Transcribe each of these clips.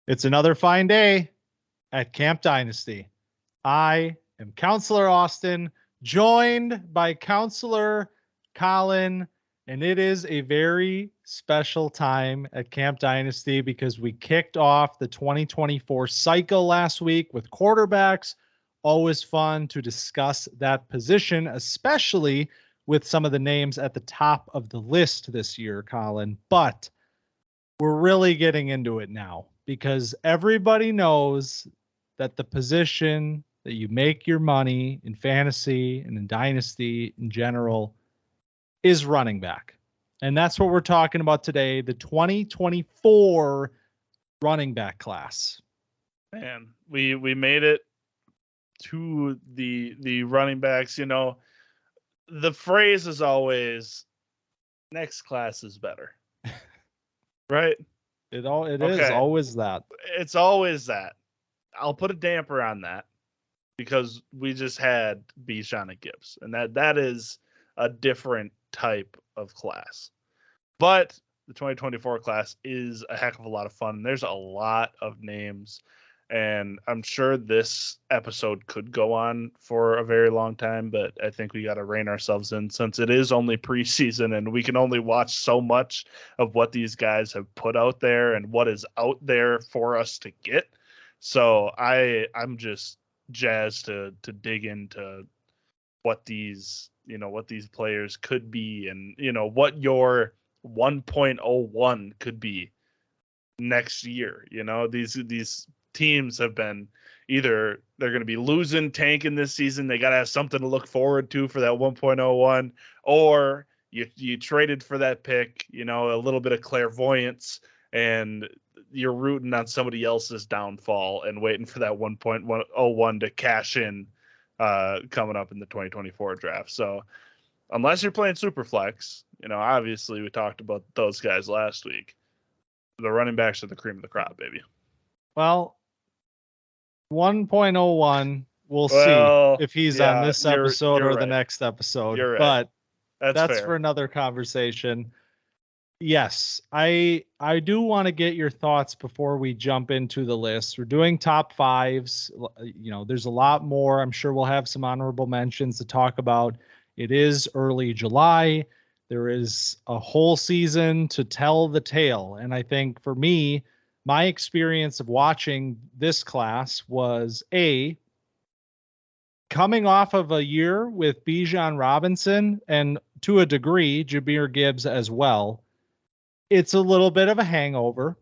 It's another fine day at Camp Dynasty. I am Counselor Austin, joined by Counselor Collin, and it is a very special time at Camp Dynasty because we kicked off the 2024 cycle last week with quarterbacks. Always fun to discuss that position, especially with some of the names at the top of the list this year, Collin. But we're really getting into it now because everybody knows that the position that you make your money in fantasy and in dynasty in general is running back. And that's what we're talking about today, the 2024 running back class. Man, we made it to the running backs. You know, the phrase is always next class is better. Right? It is always that. It's always that. I'll put a damper on that because we just had Bijan and Gibbs, and that is a different type of class. But the 2024 class is a heck of a lot of fun. There's a lot of names, and I'm sure this episode could go on for a very long time, but I think we got to rein ourselves in since it is only preseason and we can only watch so much of what these guys have put out there and what is out there for us to get. So I'm just jazzed to dig into what these players could be and, what your 1.01 could be next year. These teams have been either they're going to be losing, tanking this season. They got to have something to look forward to for that 1.01, or you traded for that pick, a little bit of clairvoyance, and you're rooting on somebody else's downfall and waiting for that 1.01 to cash in coming up in the 2024 draft. So unless you're playing Superflex, obviously we talked about those guys last week. The running backs are the cream of the crop, baby. Well, 1.01, we'll see if he's on this episode or the next episode. You're right. But that's for another conversation. Yes, I do want to get your thoughts before we jump into the list. We're doing top fives. There's a lot more. I'm sure we'll have some honorable mentions to talk about. It is early July. There is a whole season to tell the tale. And I think for me, my experience of watching this class was coming off of a year with Bijan Robinson and to a degree, Jahmyr Gibbs as well. It's a little bit of a hangover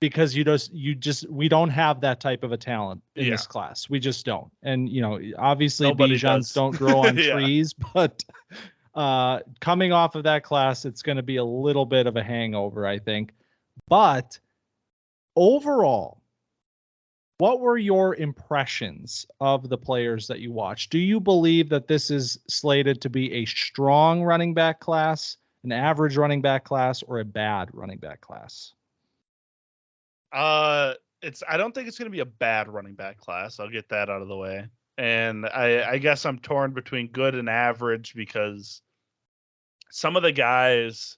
because we don't have that type of a talent in this class. We just don't. And, obviously Bijans don't grow on trees, but coming off of that class, it's going to be a little bit of a hangover, I think. But overall, what were your impressions of the players that you watched? Do you believe that this is slated to be a strong running back class, an average running back class, or a bad running back class? I don't think it's going to be a bad running back class. I'll get that out of the way. And I guess I'm torn between good and average because some of the guys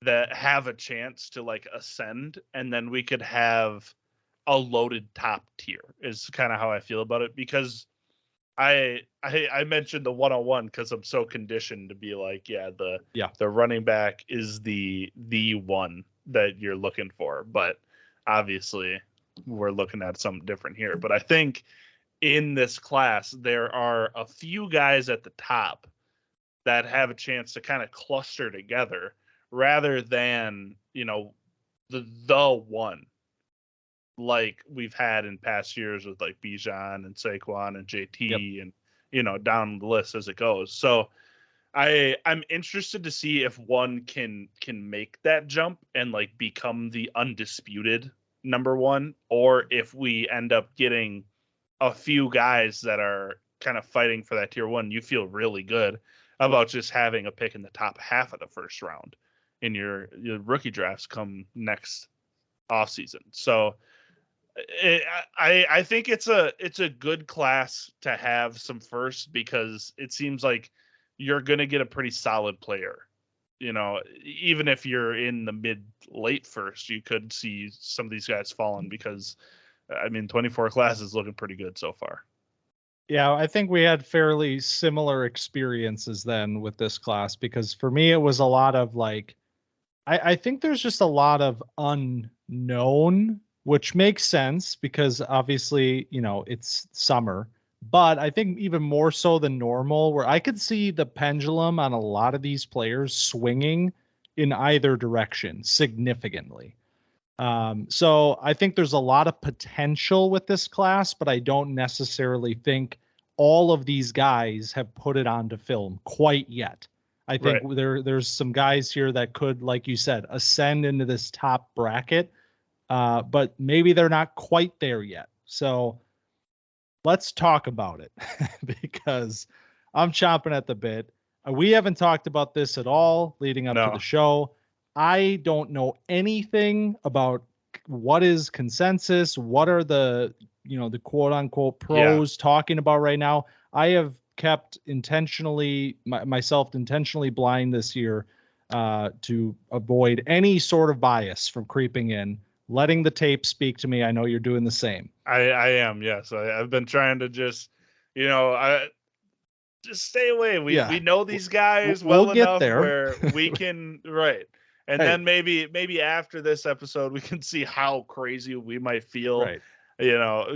that have a chance to ascend, and then we could have a loaded top tier is kind of how I feel about it, because I mentioned the 101 because I'm so conditioned to be the running back is the one that you're looking for, but obviously we're looking at something different here. But I think in this class there are a few guys at the top that have a chance to kind of cluster together rather than, the one like we've had in past years with Bijan and Saquon and JT and, down the list as it goes. So I'm interested to see if one can make that jump and become the undisputed number one, or if we end up getting a few guys that are kind of fighting for that tier one. You feel really good about just having a pick in the top half of the first round in your rookie drafts come next offseason. So I think it's a good class to have some first, because it seems like you're going to get a pretty solid player even if you're in the mid-late first, you could see some of these guys falling because, 24 class is looking pretty good so far. Yeah, I think we had fairly similar experiences then with this class, because for me, it was a lot of like, I think there's just a lot of unknown, which makes sense because obviously, it's summer. But I think even more so than normal, where I could see the pendulum on a lot of these players swinging in either direction significantly. So I think there's a lot of potential with this class, but I don't necessarily think all of these guys have put it onto film quite yet. I think there's some guys here that could, like you said, ascend into this top bracket, but maybe they're not quite there yet. So let's talk about it because I'm chomping at the bit. We haven't talked about this at all leading up to the show. I don't know anything about what is consensus. What are the quote unquote pros talking about right now? I have kept myself intentionally blind this year to avoid any sort of bias from creeping in, letting the tape speak to me. I know you're doing the same. I am. Yes. I've been trying to just stay away. We know these guys well enough where we can, right. And then maybe after this episode, we can see how crazy we might feel,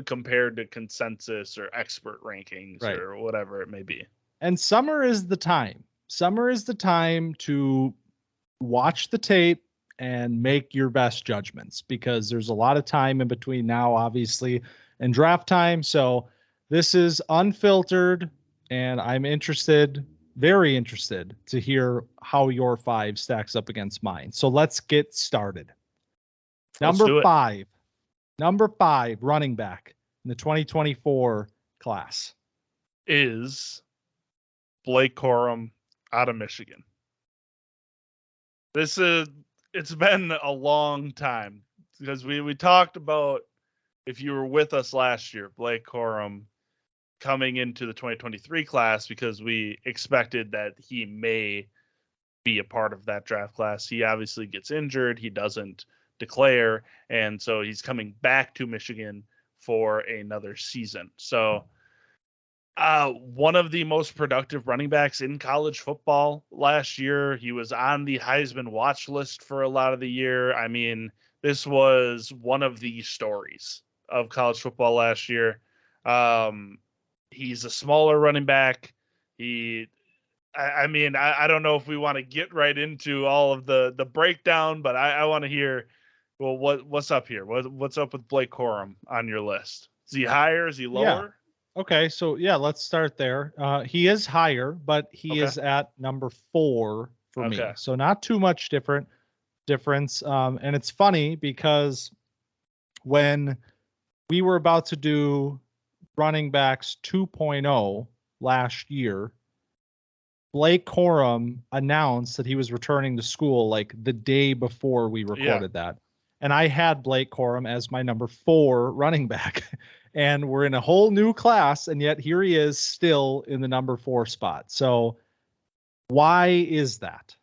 compared to consensus or expert rankings or whatever it may be. And summer is the time. Summer is the time to watch the tape and make your best judgments, because there's a lot of time in between now, obviously, and draft time. So this is unfiltered, and I'm very interested to hear how your 5 stacks up against mine. So let's get started. Number 5 running back in the 2024 class is Blake Corum out of Michigan. It's been a long time because we talked about, if you were with us last year, Blake Corum coming into the 2023 class, because we expected that he may be a part of that draft class. He obviously gets injured. He doesn't declare. And so he's coming back to Michigan for another season. So one of the most productive running backs in college football last year. He was on the Heisman watch list for a lot of the year. I mean, this was one of the stories of college football last year. He's a smaller running back. I don't know if we want to get right into all of the breakdown, but I want to hear, well, what's up here? What's up with Blake Corum on your list? Is he higher? Is he lower? Yeah. Okay, so let's start there. He is higher, but he is at number 4 for me. So not too much difference. And it's funny because when we were about to do running backs 2.0 last year, Blake Corum announced that he was returning to school like the day before we recorded that. And I had Blake Corum as my number 4 running back. And we're in a whole new class, and yet here he is still in the number 4 spot. So why is that?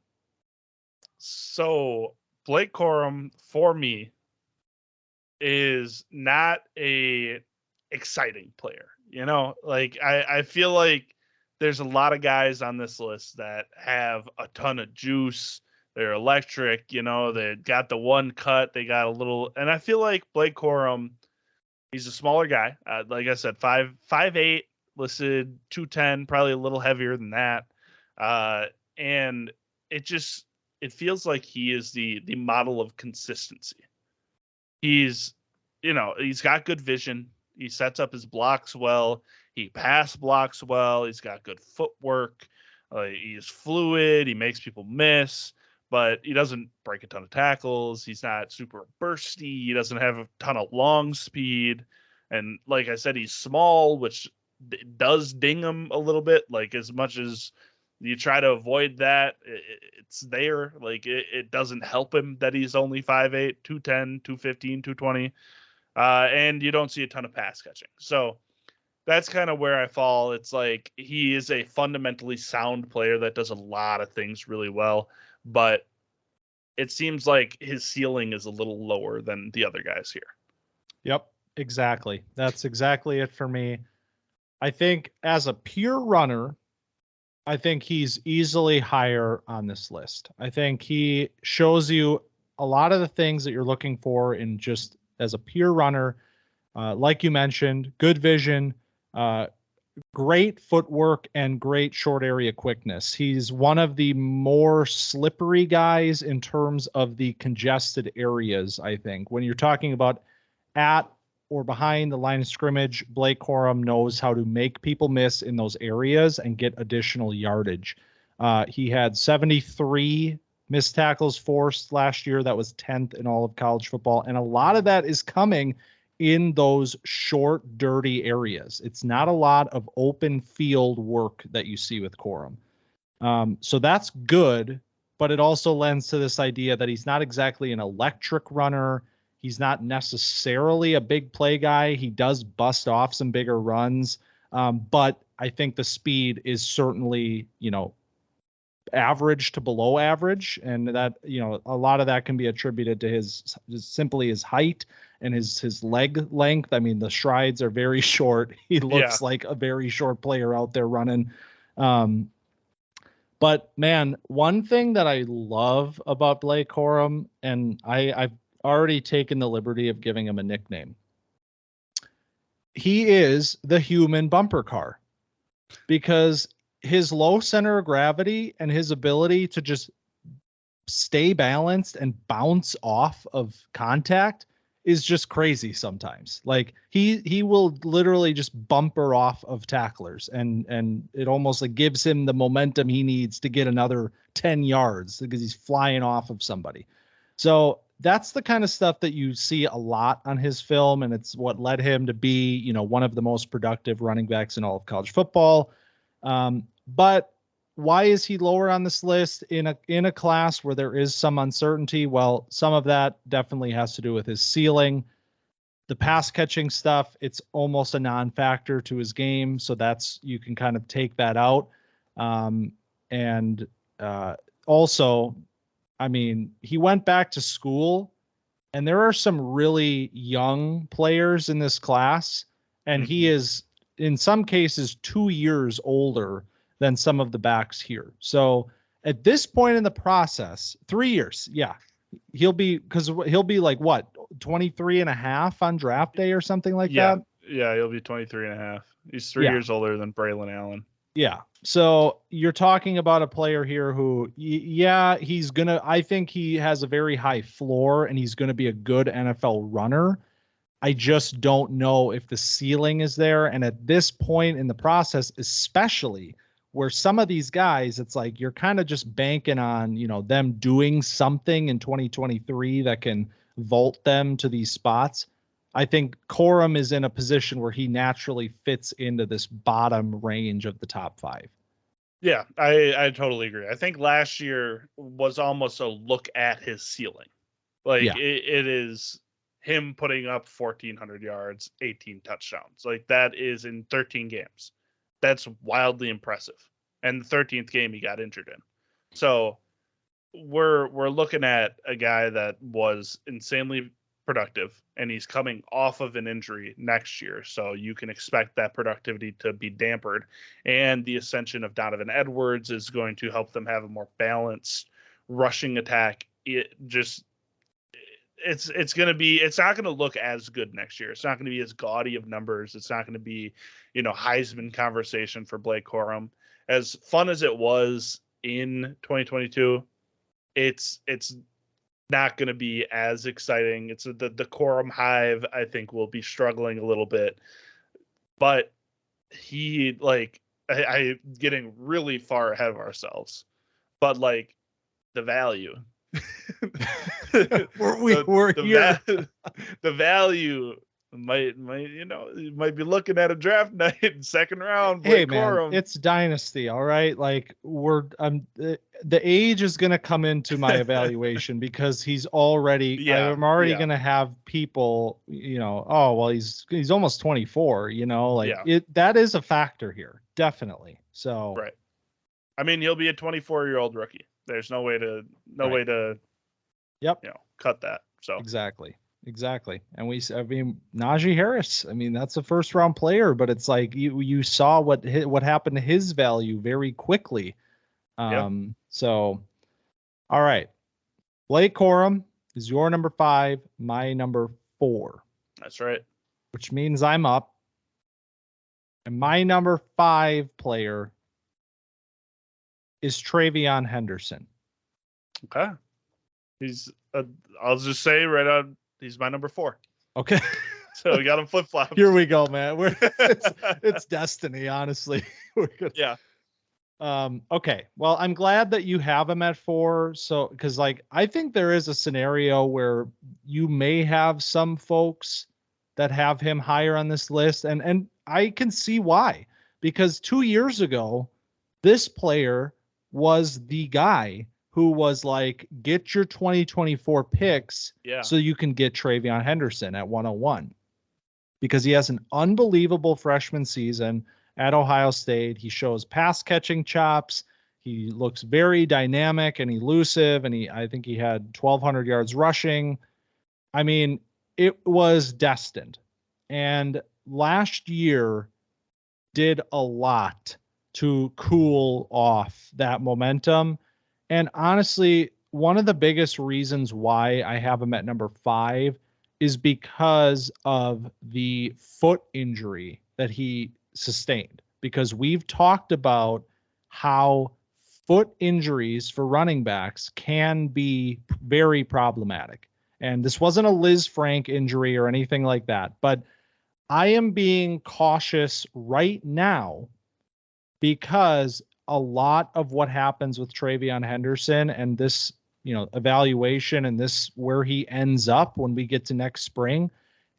So Blake Corum, for me, is not a exciting player. I feel like there's a lot of guys on this list that have a ton of juice. They're electric, they got the one cut, they got a little, and I feel like Blake Corum, he's a smaller guy. Like I said, 5'8", listed 210, probably a little heavier than that. And it feels like he is the model of consistency. He's got good vision. He sets up his blocks well. He pass blocks well. He's got good footwork. He's fluid. He makes people miss, but he doesn't break a ton of tackles. He's not super bursty. He doesn't have a ton of long speed. And like I said, he's small, which does ding him a little bit. Like, as much as you try to avoid that, it's there. Like, it doesn't help him that he's only 5'8", 210, 215, 220. And you don't see a ton of pass catching. So that's kind of where I fall. It's like he is a fundamentally sound player that does a lot of things really well, but it seems like his ceiling is a little lower than the other guys here. Yep, exactly. That's exactly it for me. I think as a pure runner, I think he's easily higher on this list. I think he shows you a lot of the things that you're looking for in just as a pure runner. Like you mentioned, good vision, great footwork, and great short area quickness. He's one of the more slippery guys in terms of the congested areas, I think. When you're talking about at or behind the line of scrimmage, Blake Corum knows how to make people miss in those areas and get additional yardage. He had 73 missed tackles forced last year. That was 10th in all of college football. And a lot of that is coming in those short, dirty areas. It's not a lot of open field work that you see with Corum. So that's good, but it also lends to this idea that he's not exactly an electric runner. He's not necessarily a big play guy. He does bust off some bigger runs. But I think the speed is certainly, average to below average. And that, a lot of that can be attributed to simply his height and his leg length. I mean, the strides are very short. He looks like a very short player out there running. But man, one thing that I love about Blake Corum, and I've already taken the liberty of giving him a nickname. He is the human bumper car, because his low center of gravity and his ability to just stay balanced and bounce off of contact is just crazy sometimes. Like he will literally just bumper off of tacklers, and it almost like gives him the momentum he needs to get another 10 yards because he's flying off of somebody. So that's the kind of stuff that you see a lot on his film, and it's what led him to be, one of the most productive running backs in all of college football. But why is he lower on this list in a class where there is some uncertainty? Well, some of that definitely has to do with his ceiling. The pass catching stuff, it's almost a non-factor to his game. So you can kind of take that out. Also, I mean, he went back to school, and there are some really young players in this class, and he is in some cases 2 years older than some of the backs here. So at this point in the process, 3 years, he'll be like what, 23 and a half on draft day or something like that. Yeah, he'll be 23 and a half. He's 3 years older than Braelon Allen. Yeah. So you're talking about a player here who, I think he has a very high floor and he's going to be a good NFL runner. I just don't know if the ceiling is there. And at this point in the process, especially where some of these guys, it's like you're kind of just banking on, them doing something in 2023 that can vault them to these spots. I think Corum is in a position where he naturally fits into this bottom range of the top 5. Yeah, I totally agree. I think last year was almost a look at his ceiling. It is him putting up 1,400 yards, 18 touchdowns. Like that is in 13 games. That's wildly impressive. And the 13th game he got injured in. So we're looking at a guy that was insanely productive, and he's coming off of an injury next year. So you can expect that productivity to be dampered. And the ascension of Donovan Edwards is going to help them have a more balanced rushing attack. It's not going to look as good next year. It's not going to be as gaudy of numbers. It's not going to be, Heisman conversation for Blake Corum. As fun as it was in 2022, it's not going to be as exciting. It's the Corum hive, I think, will be struggling a little bit, but I getting really far ahead of ourselves, but like the value, we're here. The value might you might be looking at a draft night in second round. Hey man, it's Dynasty, all right. Like the age is going to come into my evaluation because he's already. I'm already going to have people, oh well, he's almost 24. That is a factor here, definitely. So right. I mean, he'll be a 24-year-old rookie. There's no way to Yep. cut that. So Exactly. And Najee Harris, that's a first round player, but it's like you saw what happened to his value very quickly. So, all right. Blake Corum is your number 5, my number 4. That's right. Which means I'm up. And my number 5 player is TreVeyon Henderson. Okay. I'll just say right on, he's my number 4. Okay. So we got him flip-flopped. Here we go, man. It's destiny, honestly. We're good. Yeah. Okay. Well, I'm glad that you have him at 4. So, because I think there is a scenario where you may have some folks that have him higher on this list, and I can see why. Because 2 years ago, this player was the guy who was like, get your 2024 picks so you can get TreVeyon Henderson at 101. Because he has an unbelievable freshman season at Ohio State. He shows pass catching chops. He looks very dynamic and elusive, and I think he had 1,200 yards rushing. It was destined. And last year did a lot to cool off that momentum. And honestly, one of the biggest reasons why I have him at number 5 is because of the foot injury that he sustained. Because we've talked about how foot injuries for running backs can be very problematic. And this wasn't a Liz Frank injury or anything like that. But I am being cautious right now because a lot of what happens with TreVeyon Henderson and this, evaluation and this where he ends up when we get to next spring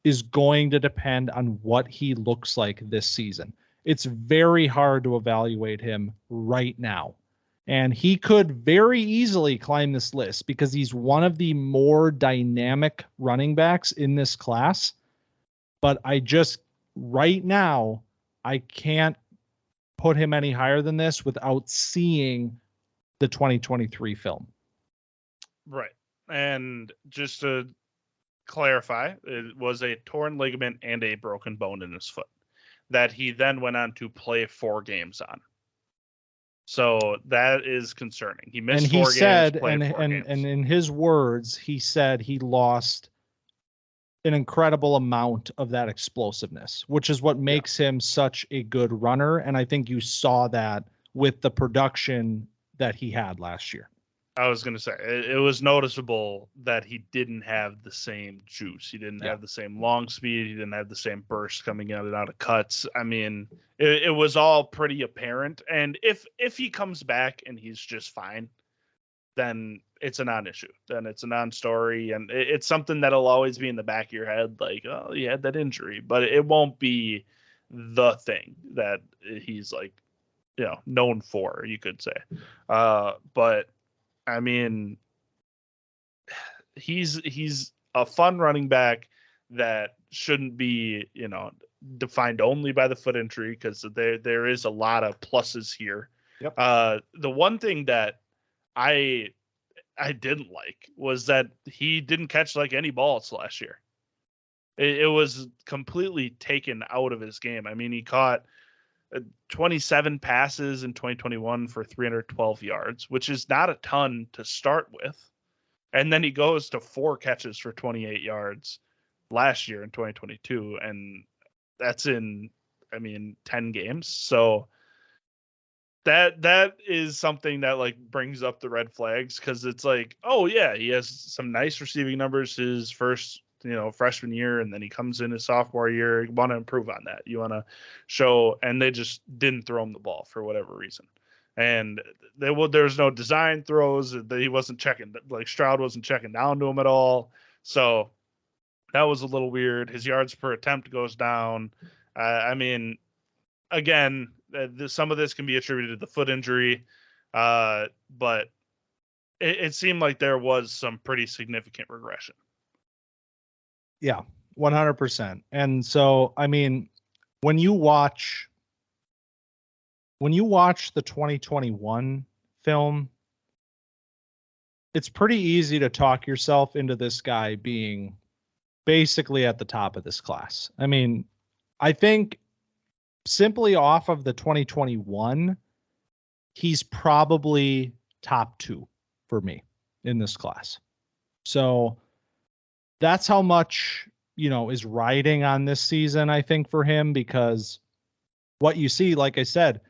is going to depend on what he looks like this season. It's very hard to evaluate him right now. And he could very easily climb this list because he's one of the more dynamic running backs in this class. But right now, I can't put him any higher than this without seeing the 2023 film. Right. And just to clarify, it was a torn ligament and a broken bone in his foot that he then went on to play 4 games on. So that is concerning. He missed 4 games, played 4 games. And in his words, he said he lost an incredible amount of that explosiveness, which is what makes him such a good runner. And I think you saw that with the production that he had last year. I was going to say, it was noticeable that he didn't have the same juice. He didn't have the same long speed. He didn't have the same burst coming in and out of cuts. It was all pretty apparent. And if he comes back and he's just fine, then it's a non-issue. Then it's a non-story. And it's something that'll always be in the back of your head, like, oh, he had that injury. But it won't be the thing that he's known for, you could say. But he's a fun running back that shouldn't be, defined only by the foot injury, because there is a lot of pluses here. Yep. The one thing that I didn't like was that he didn't catch any balls last year. It was completely taken out of his game. He caught 27 passes in 2021 for 312 yards, which is not a ton to start with. And then he goes to 4 catches for 28 yards last year in 2022. And that's in, 10 games. So that is something that brings up the red flags, because it's oh yeah, he has some nice receiving numbers his first freshman year, and then he comes in his sophomore year. You want to improve on that. You want to show, and they just didn't throw him the ball for whatever reason. And there's no design throws that he wasn't checking. Stroud wasn't checking down to him at all. So that was a little weird. His yards per attempt goes down. Again, some of this can be attributed to the foot injury, but it seemed like there was some pretty significant regression. Yeah, 100%. And so, when you watch the 2021 film, it's pretty easy to talk yourself into this guy being basically at the top of this class. I mean, I think simply off of the 2021, he's probably top 2 for me in this class. So that's how much, is riding on this season, I think, for him, because what you see, like I said,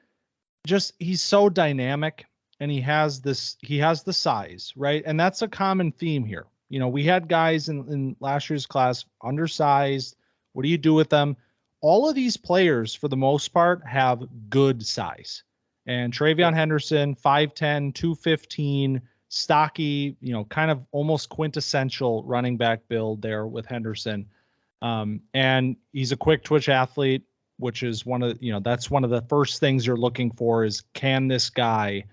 just he's so dynamic, and he has the size, right? And that's a common theme here. We had guys in last year's class undersized. What do you do with them? All of these players, for the most part, have good size. And TreVeyon Henderson, 5'10", 215, stocky, kind of almost quintessential running back build there with Henderson. And he's a quick twitch athlete, which is that's one of the first things you're looking for is, can this guy,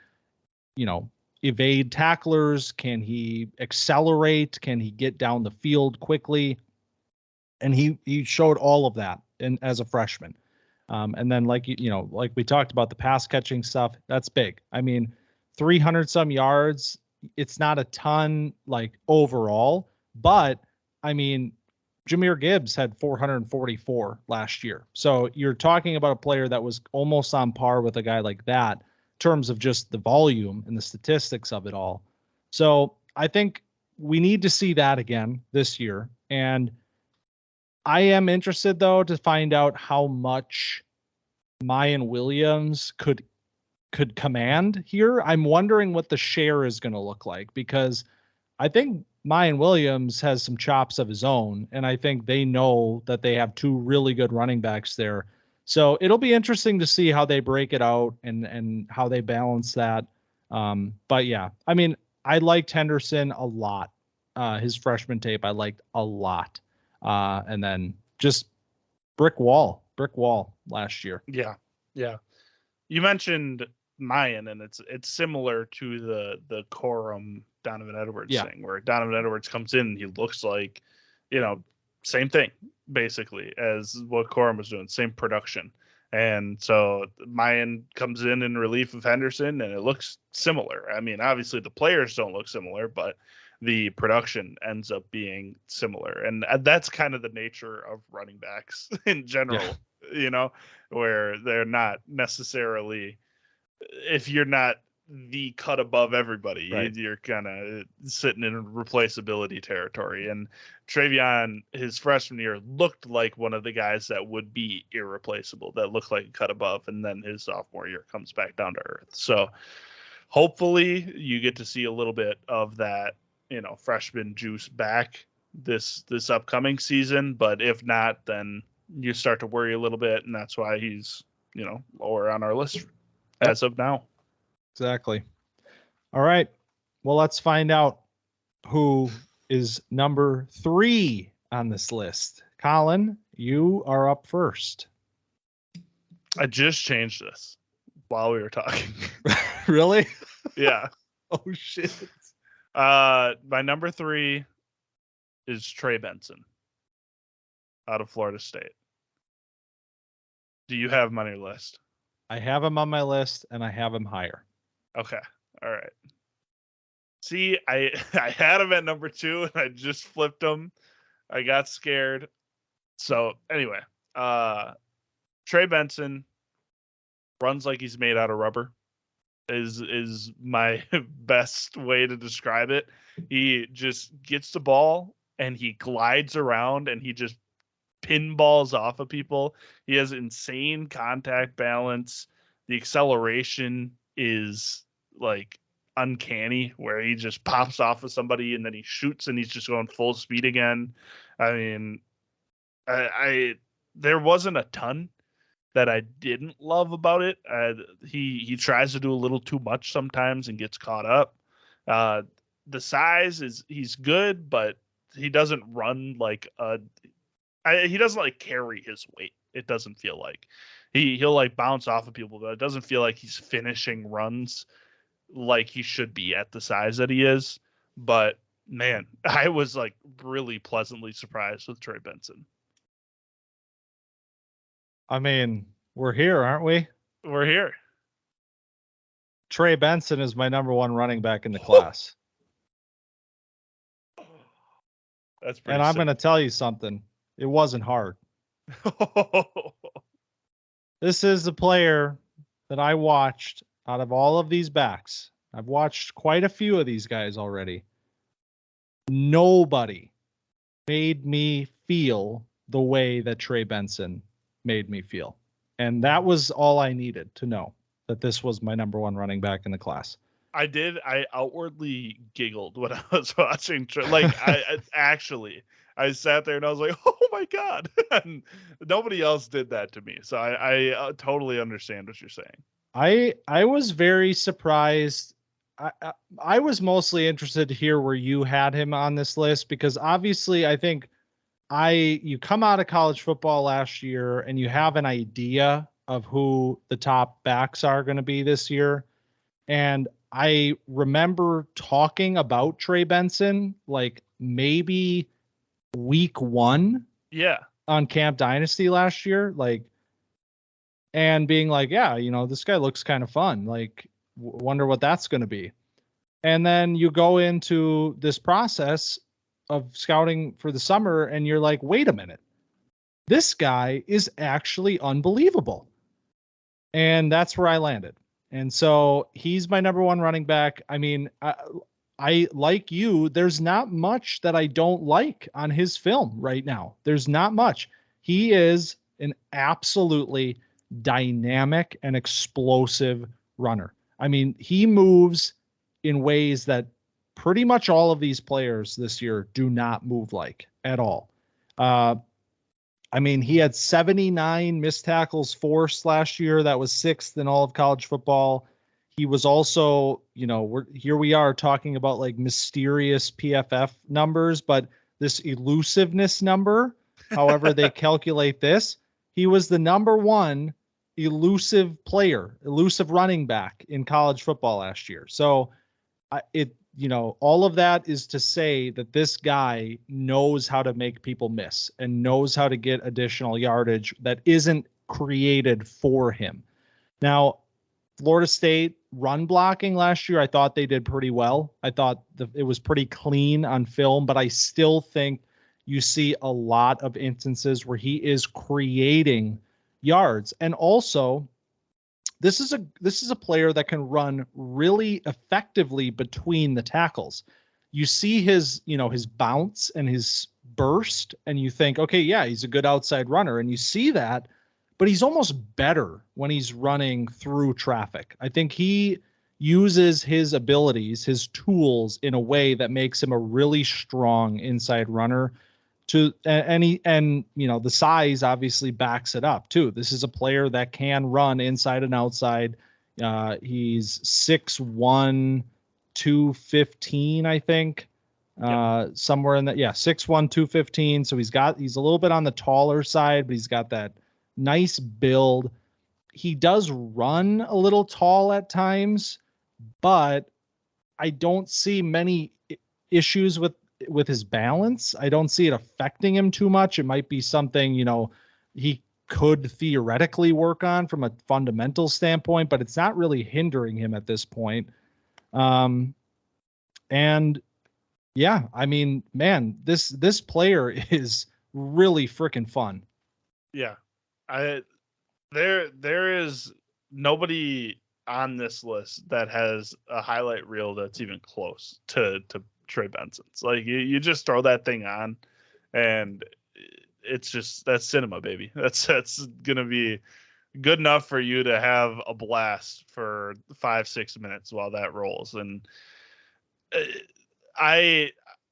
evade tacklers? Can he accelerate? Can he get down the field quickly? And he showed all of that as a freshman. And then like we talked about, the pass catching stuff, that's big. I mean, 300 some yards, it's not a ton like overall, but I mean, Jahmyr Gibbs had 444 last year. So you're talking about a player that was almost on par with a guy like that in terms of just the volume and the statistics of it all. So I think we need to see that again this year. And I am interested, though, to find out how much Mayan Williams could command here. I'm wondering what the share is going to look like, because I think Mayan Williams has some chops of his own, and I think they know that they have 2 really good running backs there. So it'll be interesting to see how they break it out and how they balance that. But yeah, I mean, I liked Henderson a lot. His freshman tape I liked a lot. And then just brick wall last year. Yeah. You mentioned Mayan, and it's similar to the Corum Donovan Edwards thing, where Donovan Edwards comes in and he looks like, same thing basically as what Corum was doing, same production. And so Mayan comes in relief of Henderson, and it looks similar. I mean, obviously the players don't look similar, but the production ends up being similar. And that's kind of the nature of running backs in general, where they're not necessarily, if you're not the cut above everybody, right, you're kind of sitting in replaceability territory. And TreVeyon, his freshman year, looked like one of the guys that would be irreplaceable, that looked like a cut above. And then his sophomore year comes back down to earth. So hopefully you get to see a little bit of that, freshman juice back this upcoming season. But if not, then you start to worry a little bit. And that's why he's, lower on our list as of now. Exactly. All right. Well, let's find out who is number 3 on this list. Collin, you are up first. I just changed this while we were talking. Really? Yeah. Oh, shit. My number 3 is Trey Benson out of Florida State. Do you have him on your list? I have him on my list, and I have him higher. Okay. All right. See, I had him at number 2, and I just flipped him. I got scared. So anyway, Trey Benson runs like he's made out of rubber is my best way to describe it. He just gets the ball and he glides around and he just pinballs off of people. He has insane contact balance. The acceleration is like uncanny, where he just pops off of somebody and then he shoots and he's just going full speed again. I mean, there wasn't a ton that I didn't love about it. He tries to do a little too much sometimes and gets caught up. The size he's good, but he doesn't run like he doesn't like carry his weight. It doesn't feel like he'll like bounce off of people, but it doesn't feel like he's finishing runs like he should be at the size that he is. But man, I was like really pleasantly surprised with Trey Benson. I mean, we're here, aren't we? We're here. Trey Benson is my number 1 running back in the class. That's pretty And I'm sick. going to tell you something. It wasn't hard. This is a player that I watched out of all of these backs. I've watched quite a few of these guys already. Nobody made me feel the way that Trey Benson made me feel. And that was all I needed to know, that this was my number one running back in the class. I outwardly giggled when I was watching. I sat there and I was like, oh my God. And nobody else did that to me. So I totally understand what you're saying. I was very surprised. I was mostly interested to hear where you had him on this list, because obviously I think you come out of college football last year and you have an idea of who the top backs are going to be this year. And I remember talking about Trey Benson like maybe week 1 Yeah. on Camp Dynasty last year, and being like, yeah, this guy looks kind of fun. Like, wonder what that's going to be. And then you go into this process of scouting for the summer and you're like, wait a minute, this guy is actually unbelievable. And that's where I landed. And so he's my number one running back. I mean, I like you, there's not much that I don't like on his film right now. There's not much. He is an absolutely dynamic and explosive runner. I mean, he moves in ways that pretty much all of these players this year do not move like at all. I mean, he had 79 missed tackles forced last year. That was 6th in all of college football. He was also, here we are talking about like mysterious PFF numbers, but this elusiveness number, however they calculate this, he was the number 1 elusive running back in college football last year. So all of that is to say that this guy knows how to make people miss and knows how to get additional yardage that isn't created for him. Now, Florida State run blocking last year, I thought they did pretty well. I thought it was pretty clean on film, but I still think you see a lot of instances where he is creating yards. And also, this is a player that can run really effectively between the tackles. You see his bounce and his burst, and you think, okay, yeah, he's a good outside runner, and you see that, but he's almost better when he's running through traffic. I think he uses his abilities, his tools in a way that makes him a really strong inside runner. The size obviously backs it up too. This is a player that can run inside and outside. He's 6'1", 215, I think. Somewhere in that. Yeah. 6'1", 215. So he's a little bit on the taller side, but he's got that nice build. He does run a little tall at times, but I don't see many issues with his balance. I don't see it affecting him too much. It might be something, he could theoretically work on from a fundamental standpoint, but it's not really hindering him at this point. And yeah, I mean, man, this player is really freaking fun. Yeah. There is nobody on this list that has a highlight reel that's even close to Trey Benson's. Like you just throw that thing on and that's cinema, baby. That's going to be good enough for you to have a blast for 5-6 minutes while that rolls. And I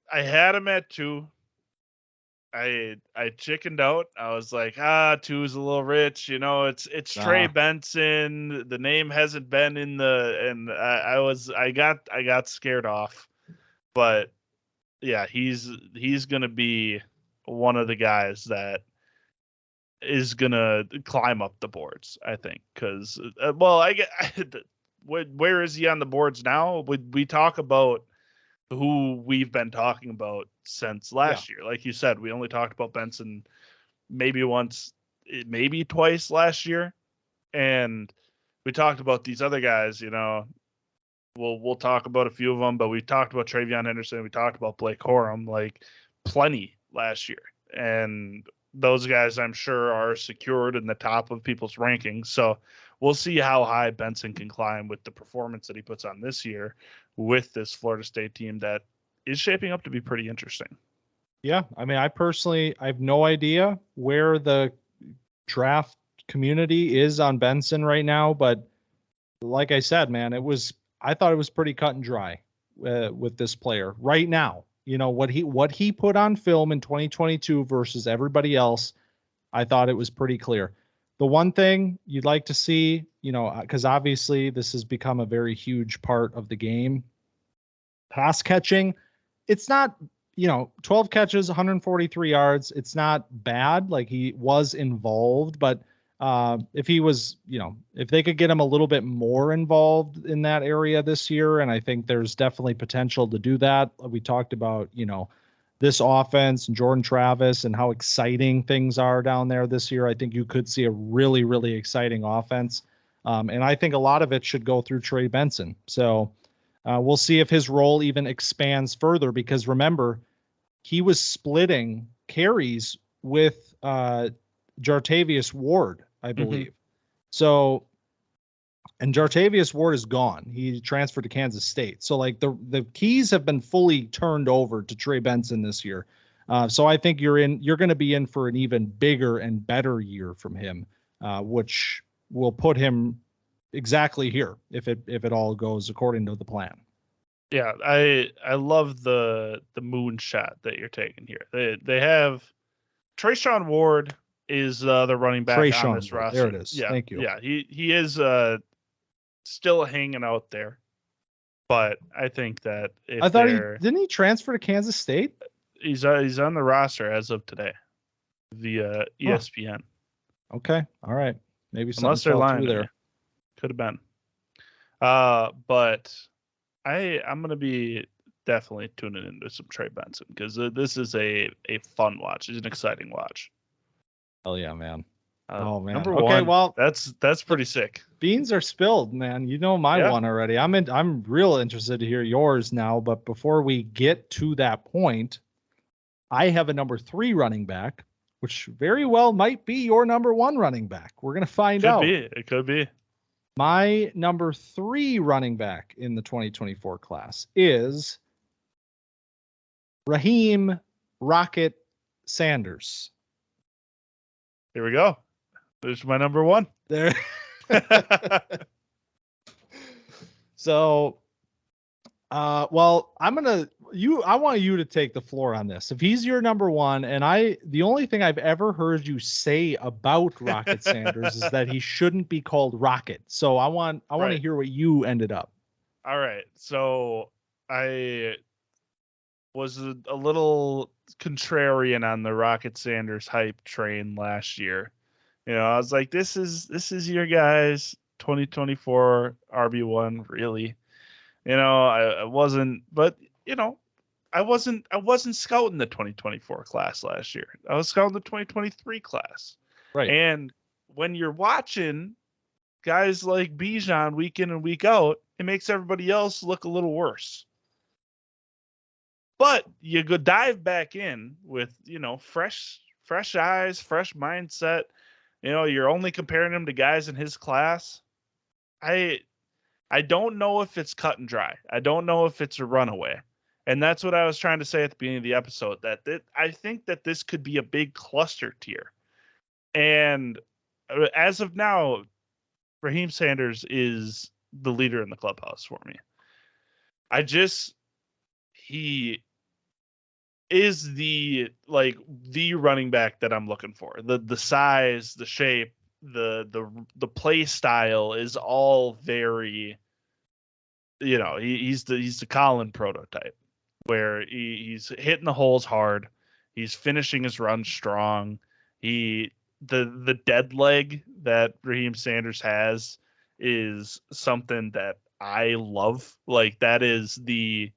had him at 2. I chickened out. I was like, 2 is a little rich, it's Trey Benson. The name hasn't been in and I got scared off, but yeah, he's going to be one of the guys that is going to climb up the boards, I think, cuz where is he on the boards now? We talk about who we've been talking about since last year. Like you said, we only talked about Benson maybe once, maybe twice last year. And we talked about these other guys, we'll talk about a few of them, but we talked about TreVeyon Henderson. We talked about Blake Corum. Like plenty last year. And those guys, I'm sure, are secured in the top of people's rankings. So we'll see how high Benson can climb with the performance that he puts on this year with this Florida State team that is shaping up to be pretty interesting. Yeah, I mean, I have no idea where the draft community is on Benson right now, but like I said, man, I thought it was pretty cut and dry with this player right now. You know, what he put on film in 2022 versus everybody else, I thought it was pretty clear. The one thing you'd like to see, you know, because obviously this has become a very huge part of the game, pass catching. It's not, 12 catches, 143 yards. It's not bad. Like, he was involved, but if he was, if they could get him a little bit more involved in that area this year, and I think there's definitely potential to do that. We talked about, this offense and Jordan Travis and how exciting things are down there this year. I think you could see a really, really exciting offense. And I think a lot of it should go through Trey Benson. So we'll see if his role even expands further, because remember, he was splitting carries with Jartavius Ward, I believe. So, and Jartavius Ward is gone. He transferred to Kansas State. So like the keys have been fully turned over to Trey Benson this year. So I think you're going to be in for an even bigger and better year from him, which will put him exactly here if it all goes according to the plan. Yeah, I love the moonshot that you're taking here. They have Trayshawn Ward is the running back on this roster. There it is. Yeah, Thank you. Yeah, he is still hanging out there, but I think that I thought didn't he transfer to Kansas State? He's on the roster as of today via ESPN. Okay, all right, maybe unless they're lying there. Could have been. But I'm gonna be definitely tuning into some Trey Benson, because this is a fun watch. It's an exciting watch. Hell yeah, man. Oh man. Number okay, one, well, that's pretty sick. Beans are spilled, man. You know my one already. I'm real interested to hear yours now, but before we get to that point, I have a number 3 running back, which very well might be your number 1 running back. We're gonna find out. It could be. My number 3 running back in the 2024 class is Raheim Rocket Sanders. Here we go. There's my number 1. There. So, well, I want you to take the floor on this. If he's your number 1, and the only thing I've ever heard you say about Rocket Sanders is that he shouldn't be called Rocket. So I want to hear what you ended up. All right. So I was a little contrarian on the Rocket Sanders hype train last year. I was like, this is your guys 2024 RB1, really. I wasn't, but I wasn't scouting the 2024 class last year. I was scouting the 2023 class. Right. And when you're watching guys like Bijan week in and week out, it makes everybody else look a little worse. But you go dive back in with, fresh eyes, fresh mindset. You're only comparing him to guys in his class. I don't know if it's cut and dry. I don't know if it's a runaway. And that's what I was trying to say at the beginning of the episode, that I think that this could be a big cluster tier. And as of now, Raheim Sanders is the leader in the clubhouse for me. He is the running back that I'm looking for. The size, the shape, the play style is all very, he's the Collin prototype, where he's hitting the holes hard, he's finishing his run strong. The dead leg that Raheim Sanders has is something that I love. Like, that is the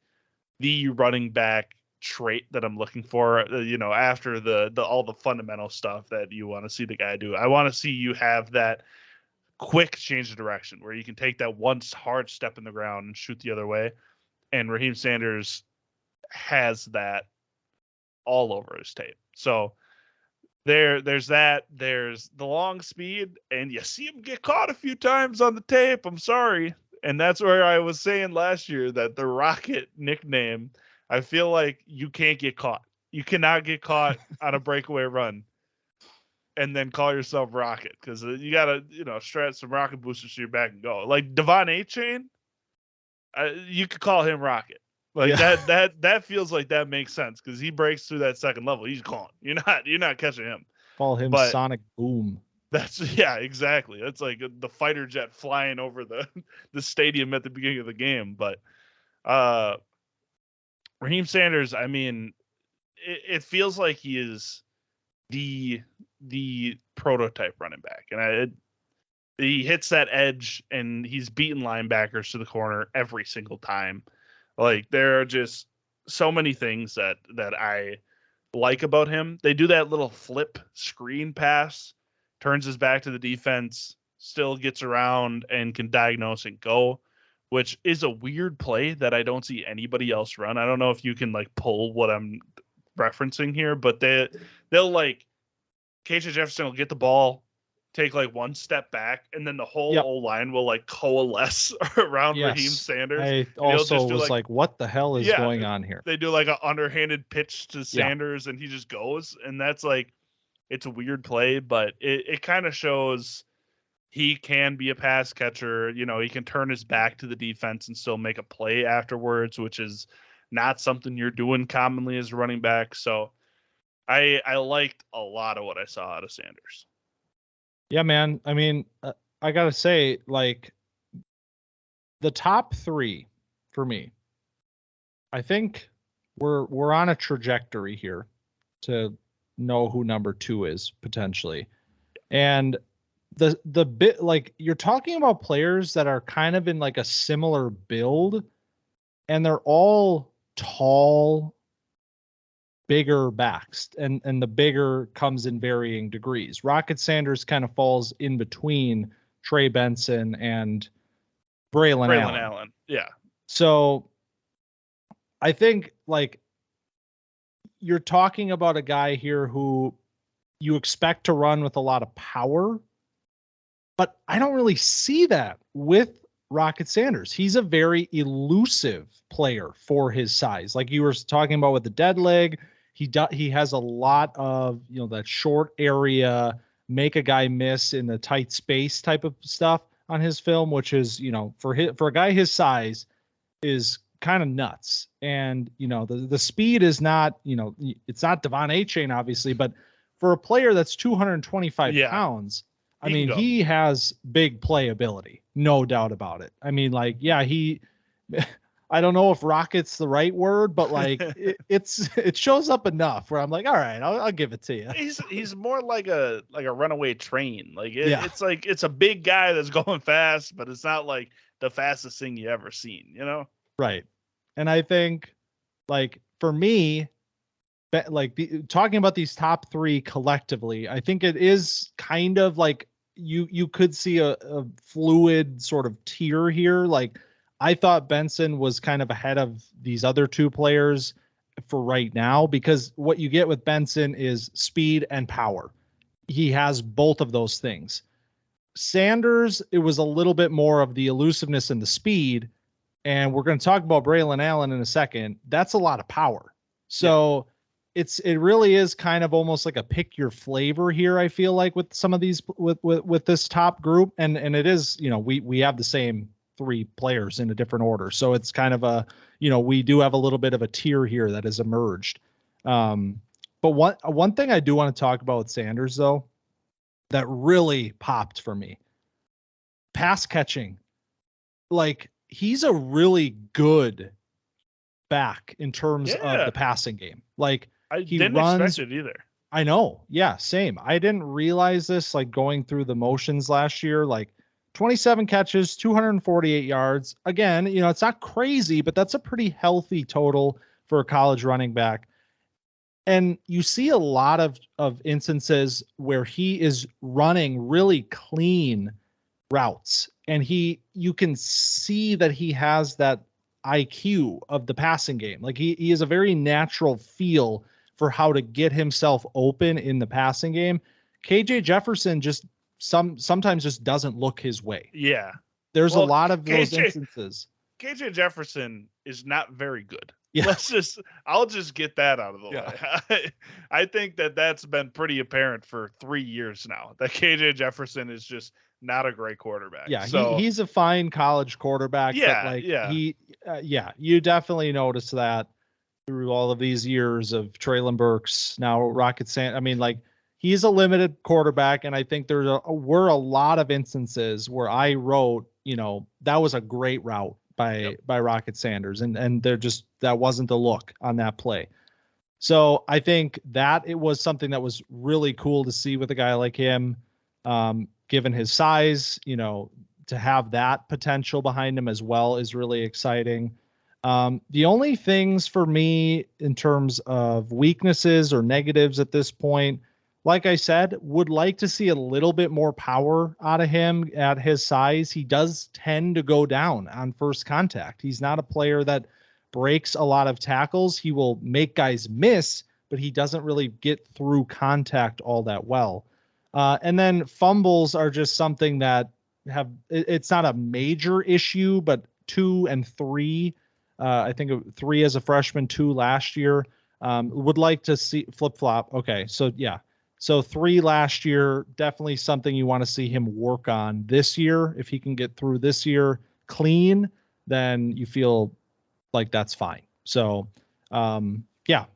running back trait that I'm looking for, after the all the fundamental stuff that you want to see the guy do. I want to see you have that quick change of direction where you can take that one hard step in the ground and shoot the other way. And Raheim Sanders has that all over his tape. So there's that. There's the long speed, and you see him get caught a few times on the tape. I'm sorry. And that's where I was saying last year that the Rocket nickname, I feel like you can't get caught. You cannot get caught on a breakaway run and then call yourself Rocket, because you got to, strap some rocket boosters to your back and go. Like Devon A-Chain, you could call him Rocket. Like that feels like that makes sense, because he breaks through that second level. He's gone. You're not catching him. Call him Sonic Boom. Exactly. That's like the fighter jet flying over the stadium at the beginning of the game. But Raheim Sanders, I mean, it feels like he is the prototype running back, and he hits that edge, and he's beating linebackers to the corner every single time. Like, there are just so many things that I like about him. They do that little flip screen pass, turns his back to the defense, still gets around and can diagnose and go, which is a weird play that I don't see anybody else run. I don't know if you can like pull what I'm referencing here, but they'll like, KJ Jefferson will get the ball, take like one step back, and then the whole O-line will like coalesce around Raheim Sanders. I also was like, what the hell is going on here? They do like an underhanded pitch to Sanders, and he just goes. And that's like, it's a weird play, but it kind of shows he can be a pass catcher. He can turn his back to the defense and still make a play afterwards, which is not something you're doing commonly as a running back. So I liked a lot of what I saw out of Sanders. Yeah, man. I mean, I got to say, like, the top three for me, I think we're on a trajectory here to know who number 2 is potentially. And the bit, like, you're talking about players that are kind of in like a similar build, and they're all tall, bigger backs, and the bigger comes in varying degrees. Rocket Sanders kind of falls in between Trey Benson and Braelon Allen. Yeah. So I think, like, you're talking about a guy here who you expect to run with a lot of power, but I don't really see that with Rocket Sanders. He's a very elusive player for his size. Like you were talking about with the dead leg, he has a lot of, that short area, make a guy miss in the tight space type of stuff on his film, which is, for a guy his size is kind of nuts. And, the speed is not, it's not Devon A-Chain obviously, but for a player that's 225 pounds, I mean, he has big playability, no doubt about it. I mean, like, I don't know if rocket's the right word, but like it shows up enough where I'm like, all right, I'll give it to you. He's more like a runaway train. Like it's like, it's a big guy that's going fast, but it's not like the fastest thing you ever seen, Right. And I think, like, for me, like talking about these top 3 collectively, I think it is kind of like you could see a fluid sort of tier here. Like, I thought Benson was kind of ahead of these other 2 players for right now, because what you get with Benson is speed and power. He has both of those things. Sanders, it was a little bit more of the elusiveness and the speed. And we're going to talk about Braelon Allen in a second. That's a lot of power. So it really is kind of almost like a pick your flavor here, I feel like, with some of these, with this top group. And it is, we have the same 3 players in a different order. So it's kind of a, we do have a little bit of a tier here that has emerged. But one thing I do want to talk about with Sanders, though, that really popped for me, pass catching. Like, he's a really good back in terms of the passing game. Like, I didn't expect it either. I know. Yeah, same. I didn't realize this, like, going through the motions last year. Like, 27 catches, 248 yards. Again, it's not crazy, but that's a pretty healthy total for a college running back. And you see a lot of instances where he is running really clean routes, and you can see that he has that IQ of the passing game. Like, he is a very natural feel for how to get himself open in the passing game. KJ Jefferson just sometimes just doesn't look his way. Yeah. There's a lot of those instances. KJ Jefferson is not very good. Yeah. I'll just get that out of the way. I think that's been pretty apparent for 3 years now, that KJ Jefferson is just not a great quarterback. Yeah. So, he's a fine college quarterback. Yeah. But you definitely notice that through all of these years of Traylon Burks, now Rocket Sand. I mean, like, he's a limited quarterback. And I think were a lot of instances where I wrote, that was a great route by Rocket Sanders. And that wasn't the look on that play. So I think that it was something that was really cool to see with a guy like him, given his size, to have that potential behind him as well is really exciting. The only things for me in terms of weaknesses or negatives at this point, like I said, would like to see a little bit more power out of him at his size. He does tend to go down on first contact. He's not a player that breaks a lot of tackles. He will make guys miss, but he doesn't really get through contact all that well. And then fumbles are just something that it's not a major issue, but 2 and 3, I think 3 as a freshman, 2 last year, would like to see flip flop. Okay. So 3 last year, definitely something you want to see him work on this year. If he can get through this year clean, then you feel like that's fine. So,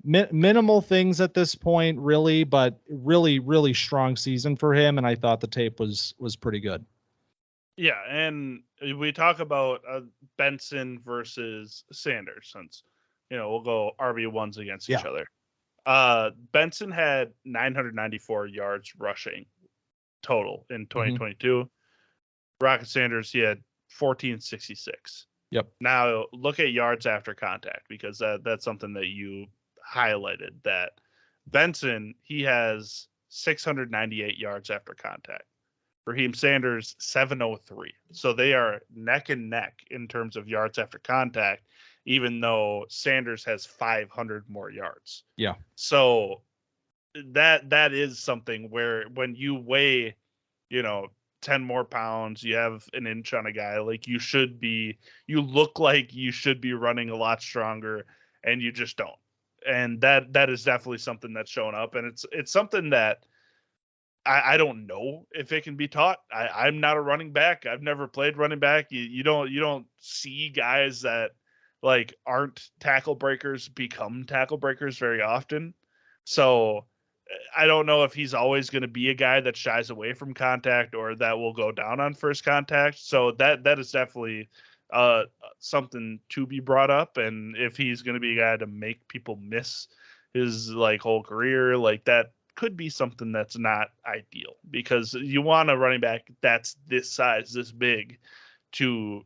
minimal things at this point, really, but really, really strong season for him. And I thought the tape was pretty good. Yeah. And we talk about Benson versus Sanders, since, we'll go RB1s against each other. Benson had 994 yards rushing total in 2022. Rocket Sanders, he had 1466. Yep. Now look at yards after contact, because that's something that you highlighted, that Benson, he has 698 yards after contact. Raheim Sanders, 703. So they are neck and neck in terms of yards after contact, even though Sanders has 500 more yards. Yeah. So that is something where when you weigh, 10 more pounds, you have an inch on a guy, like you look like you should be running a lot stronger, and you just don't. And that is definitely something that's shown up. And it's something that I don't know if it can be taught. I'm not a running back. I've never played running back. You don't see guys that like aren't tackle breakers become tackle breakers very often. So I don't know if he's always going to be a guy that shies away from contact or that will go down on first contact. So that is definitely something to be brought up. And if he's going to be a guy to make people miss his like whole career, like that could be something that's not ideal, because you want a running back that's this size, this big, to,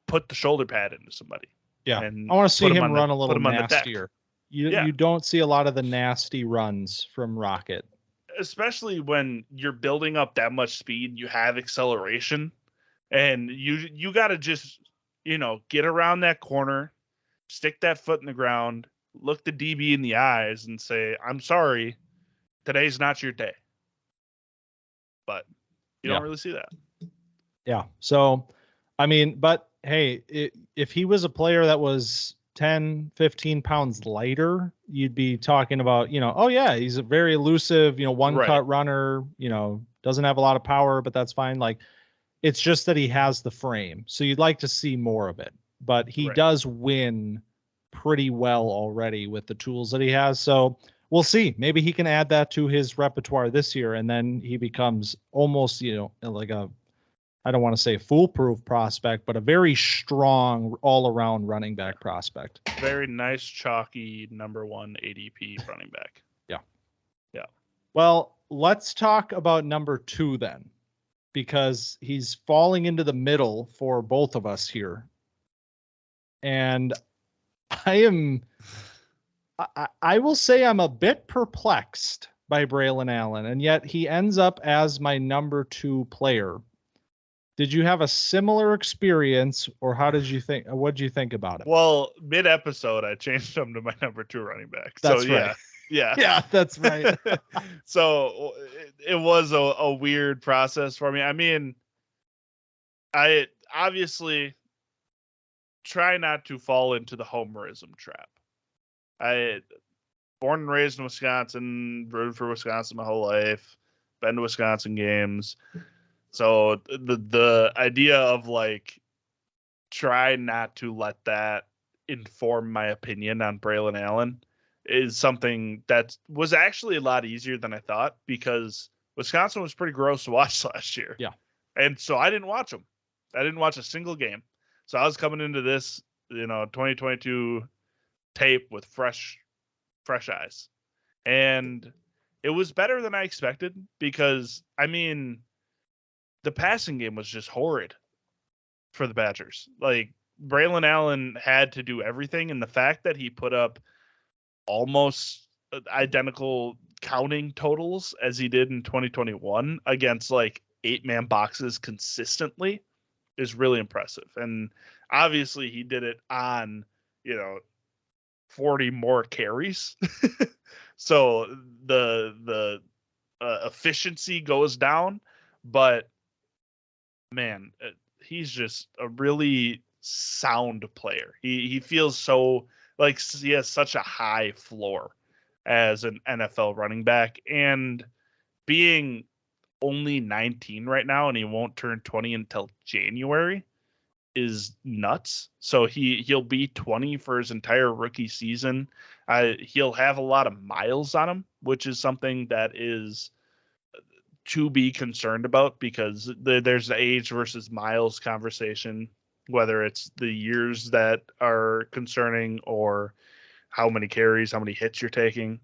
put the shoulder pad into somebody. Yeah. And I want to see him run a little nastier. Yeah. You don't see a lot of the nasty runs from Rocket, especially when you're building up that much speed. You have acceleration, and you got to just, get around that corner, stick that foot in the ground, look the DB in the eyes and say, I'm sorry, today's not your day. But you don't really see that. Yeah. So, I mean, but hey, if he was a player that was 10, 15 pounds lighter, you'd be talking about, he's a very elusive, cut runner, doesn't have a lot of power, but that's fine. Like, it's just that he has the frame. So you'd like to see more of it, but he does win pretty well already with the tools that he has. So we'll see. Maybe he can add that to his repertoire this year, and then he becomes almost, like I don't want to say foolproof prospect, but a very strong all-around running back prospect. Very nice, chalky number 1 ADP running back. Yeah. Well, let's talk about number 2 then, because he's falling into the middle for both of us here. And I will say I'm a bit perplexed by Braelon Allen, and yet he ends up as my number 2 player. Did you have a similar experience, or how did you think? What did you think about it? Well, mid-episode, I changed him to my number 2 running back. That's so, right. Yeah. Yeah, that's right. So it was a weird process for me. I mean, I obviously try not to fall into the homerism trap. I born and raised in Wisconsin, rooted for Wisconsin my whole life, been to Wisconsin games. So the idea of like try not to let that inform my opinion on Braelon Allen is something that was actually a lot easier than I thought, because Wisconsin was pretty gross to watch last year. Yeah. And so I didn't watch them. I didn't watch a single game. So I was coming into this, 2022 tape with fresh eyes. And it was better than I expected, because, I mean, the passing game was just horrid for the Badgers. Like, Braelon Allen had to do everything, and the fact that he put up almost identical counting totals as he did in 2021 against like 8-man boxes consistently is really impressive. And obviously he did it on, 40 more carries. So the efficiency goes down, but man, he's just a really sound player. He feels so like he has such a high floor as an NFL running back, and being only 19 right now, and he won't turn 20 until January, is nuts. So he'll be 20 for his entire rookie season. He'll have a lot of miles on him, which is something that is to be concerned about, because there's the age versus miles conversation, whether it's the years that are concerning or how many carries, how many hits you're taking,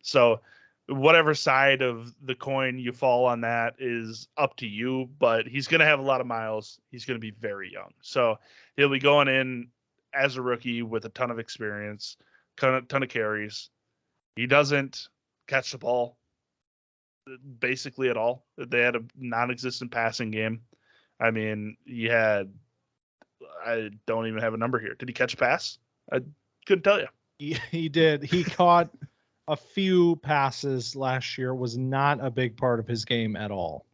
So whatever side of the coin you fall on, that is up to you, but he's going to have a lot of miles. He's going to be very young. So he'll be going in as a rookie with a ton of experience, ton of carries. He doesn't catch the ball basically at all. They had a non-existent passing game. I mean, I don't even have a number here. Did he catch a pass? I couldn't tell you. He did. He caught a few passes last year. Was not a big part of his game at all.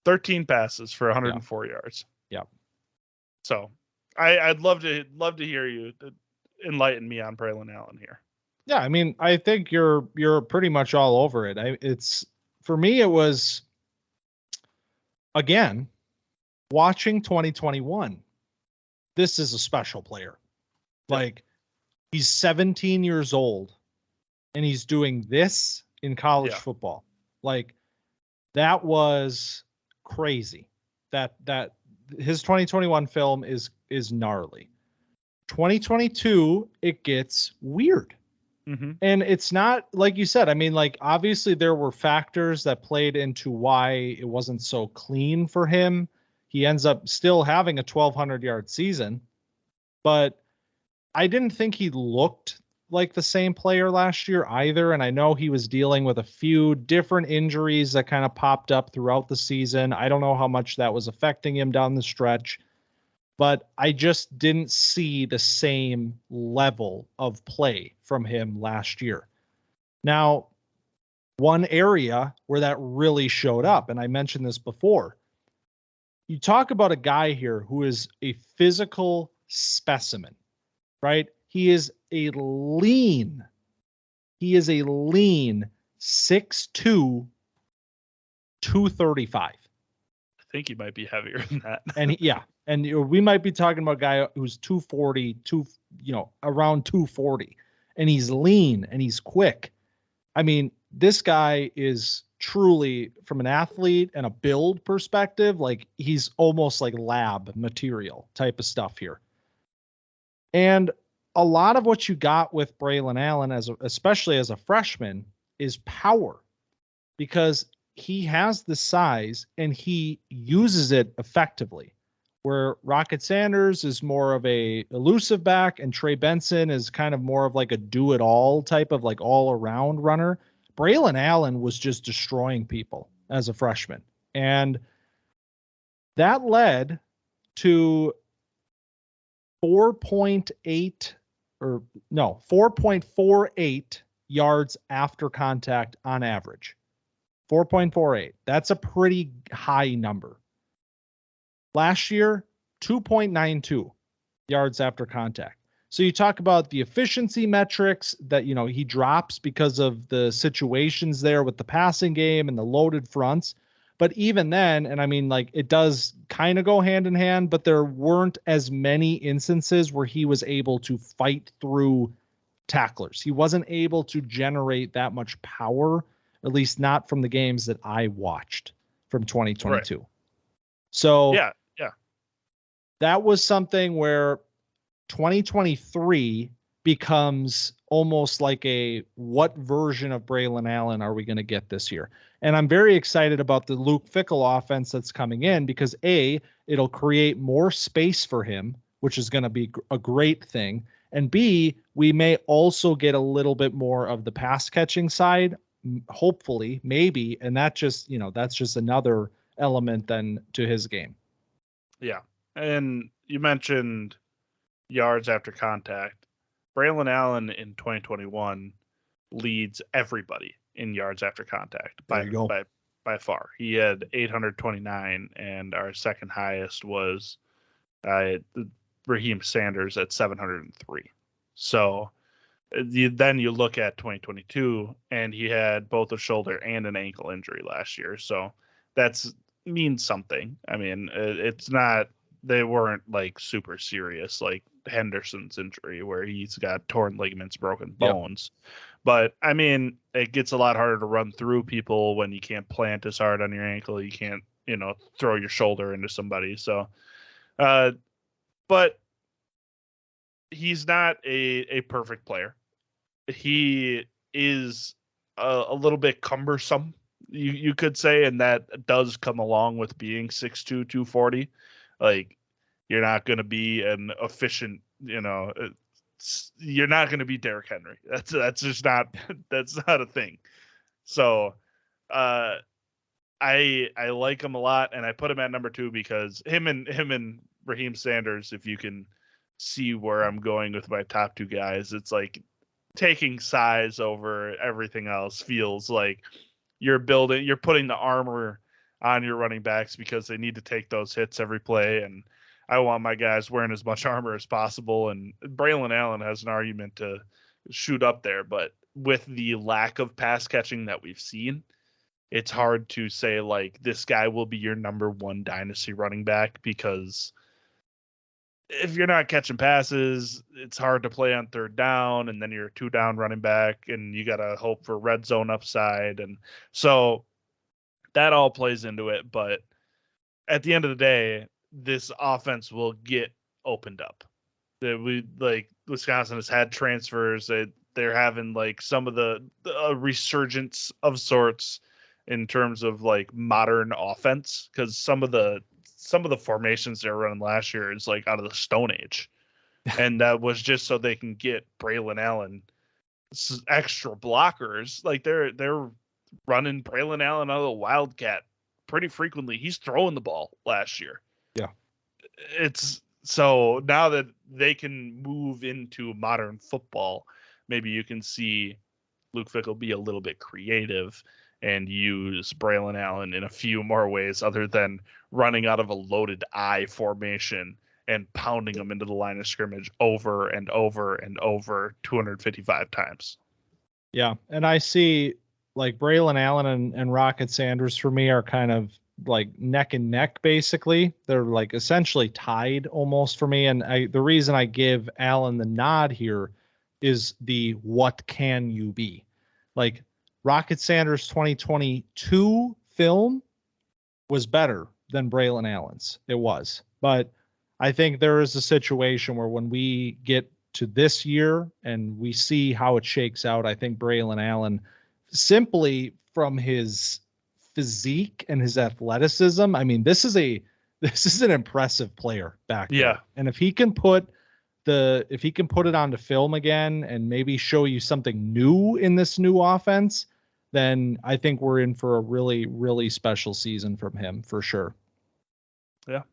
13 passes for 104 yards. Yeah. So I'd love to hear you enlighten me on Braelon Allen here. Yeah, I mean, I think you're pretty much all over it. It's for me, it was, again, watching 2021. This is a special player. Like, he's 17 years old and he's doing this in college football. Like, that was crazy. That his 2021 film is gnarly. 2022, it gets weird. Mm-hmm. And it's not, like you said, I mean, like, obviously there were factors that played into why it wasn't so clean for him. He ends up still having a 1,200-yard season, but I didn't think he looked like the same player last year either. And I know he was dealing with a few different injuries that kind of popped up throughout the season. I don't know how much that was affecting him down the stretch, but I just didn't see the same level of play from him last year. Now, one area where that really showed up, and I mentioned this before, you talk about a guy here who is a physical specimen, right? He is a lean 6'2", 235. I think he might be heavier than that. And we might be talking about a guy who's 240, around 240, and he's lean and he's quick. I mean, this guy is truly, from an athlete and a build perspective, like, he's almost like lab material type of stuff here. And a lot of what you got with Braelon Allen, especially as a freshman, is power, because he has the size and he uses it effectively. Where Rocket Sanders is more of a elusive back and Trey Benson is kind of more of like a do-it-all type of like all-around runner, Braelon Allen was just destroying people as a freshman. And That led to 4.48 yards after contact on average. 4.48. That's a pretty high number. Last year, 2.92 yards after contact. So you talk about the efficiency metrics that, he drops because of the situations there with the passing game and the loaded fronts. But even then, and I mean, it does kind of go hand in hand, but there weren't as many instances where he was able to fight through tacklers. He wasn't able to generate that much power, at least not from the games that I watched from 2022. Right. So yeah, that was something where 2023 becomes almost like what version of Braelon Allen are we going to get this year? And I'm very excited about the Luke Fickell offense that's coming in because it'll create more space for him, which is going to be a great thing. And B, we may also get a little bit more of the pass catching side, hopefully, maybe. And that's just another element then to his game. Yeah. And you mentioned yards after contact. Braelon Allen in 2021 leads everybody in yards after contact by far. He had 829, and our second highest was Raheim Sanders at 703. So then you look at 2022, and he had both a shoulder and an ankle injury last year. So that's means something. I mean, it's not. They weren't super serious like Henderson's injury where he's got torn ligaments, broken bones. Yep. But I mean, it gets a lot harder to run through people when you can't plant as hard on your ankle. You can't, throw your shoulder into somebody. So, but he's not a perfect player. He is a little bit cumbersome, you could say, and that does come along with being 6'2", 240. You're not going to be an efficient, you're not going to be Derrick Henry. That's just not, that's not a thing. So, I like him a lot, and I put him at number 2 because him and Raheim Sanders, if you can see where I'm going with my top 2 guys, it's taking size over everything else feels like you're putting the armor on your running backs because they need to take those hits every play. And I want my guys wearing as much armor as possible. And Braelon Allen has an argument to shoot up there, but with the lack of pass catching that we've seen, it's hard to say this guy will be your number 1 dynasty running back, because if you're not catching passes, it's hard to play on third down, and then you're a 2-down running back, and you got to hope for red zone upside. And so that all plays into it. But at the end of the day, this offense will get opened up. Wisconsin has had transfers. They're having some of the resurgence of sorts in terms of modern offense, because some of the formations they were running last year is out of the Stone Age, and that was just so they can get Braelon Allen extra blockers. They're running Braelon Allen out of the Wildcat pretty frequently. He's throwing the ball last year. Yeah, it's so now that they can move into modern football, maybe you can see Luke Fickell be a little bit creative and use Braelon Allen in a few more ways other than running out of a loaded I formation and pounding them into the line of scrimmage over and over and over 255 times. Yeah, and I see Braelon Allen and Rocket Sanders for me are kind of neck and neck, basically. They're essentially tied almost for me. And the reason I give Allen the nod here is the what can you be? Rocket Sanders 2022 film was better than Braelon Allen's. It was. But I think there is a situation where when we get to this year and we see how it shakes out, I think Braelon Allen, simply from his physique and his athleticism, I mean, this is an impressive player back there. And if he can put it onto film again and maybe show you something new in this new offense, then I think we're in for a really, really special season from him for sure. Yeah,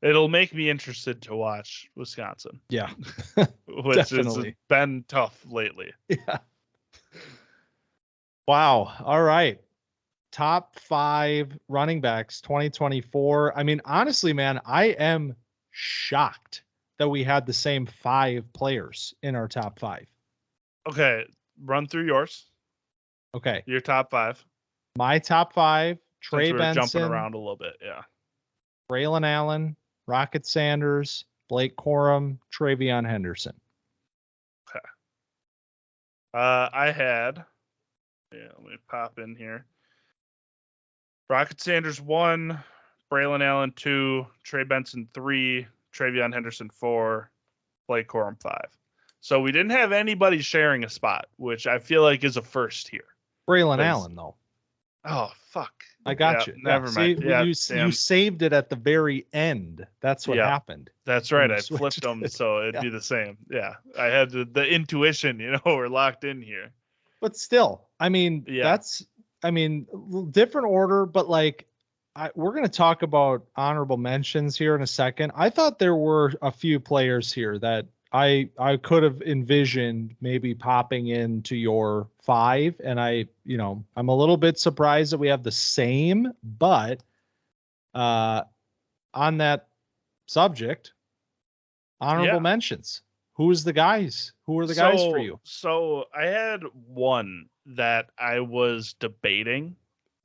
it'll make me interested to watch Wisconsin. Yeah, which has definitely. been tough lately. Yeah. Wow. All right. Top 5 running backs 2024. I mean, honestly, man, I am shocked that we had the same 5 players in our top 5. Okay, run through yours. Okay. Your top 5. My top 5, Trey Since we're jumping Benson, around a little bit, yeah. Braelon Allen, Rocket Sanders, Blake Corum, TreVeyon Henderson. Okay. I had, let me pop in here. Rocket Sanders 1, Braelon Allen 2, Trey Benson 3, TreVeyon Henderson 4, Blake Corum 5. So we didn't have anybody sharing a spot, which I feel like is a first here. Braelon Allen, though. Oh, fuck. I got you. Never mind. You saved it at the very end. That's what happened. That's right. I flipped them so it'd be the same. Yeah. I had the intuition, we're locked in here. But still, I mean, different order, but like, we're going to talk about honorable mentions here in a second. I thought there were a few players here that I could have envisioned maybe popping into your 5. And I'm a little bit surprised that we have the same, but on that subject, honorable mentions. Who are the guys for you? So I had one that I was debating,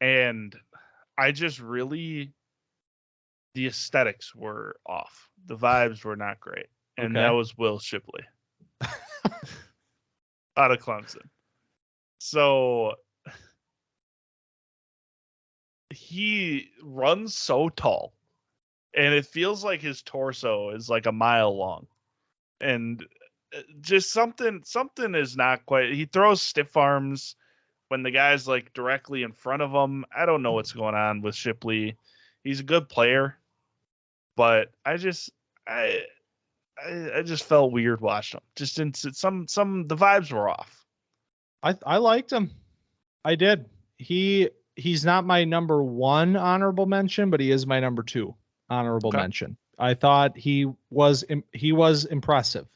and I just really, the aesthetics were off. The vibes were not great. And that was Will Shipley out of Clemson. So he runs so tall, and it feels like his torso is like a mile long. And just something is not quite. He throws stiff arms when the guy's like directly in front of him. I don't know what's going on with Shipley. He's a good player, but I just felt weird watching him. Just in the vibes were off. I liked him. I did. He's not my number 1 honorable mention, but he is my number 2 honorable mention. I thought he was impressive.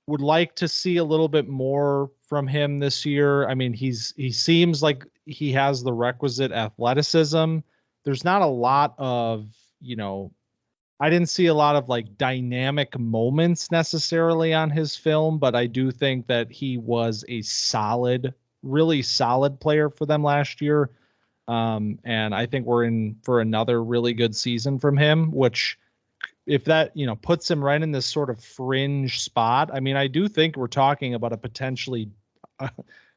Would like to see a little bit more from him this year. I mean, he seems like he has the requisite athleticism. There's not a lot of, I didn't see a lot of like dynamic moments necessarily on his film, but I do think that he was a really solid player for them last year. And I think we're in for another really good season from him, which if that, puts him right in this sort of fringe spot. I mean, I do think we're talking about a potentially, I'm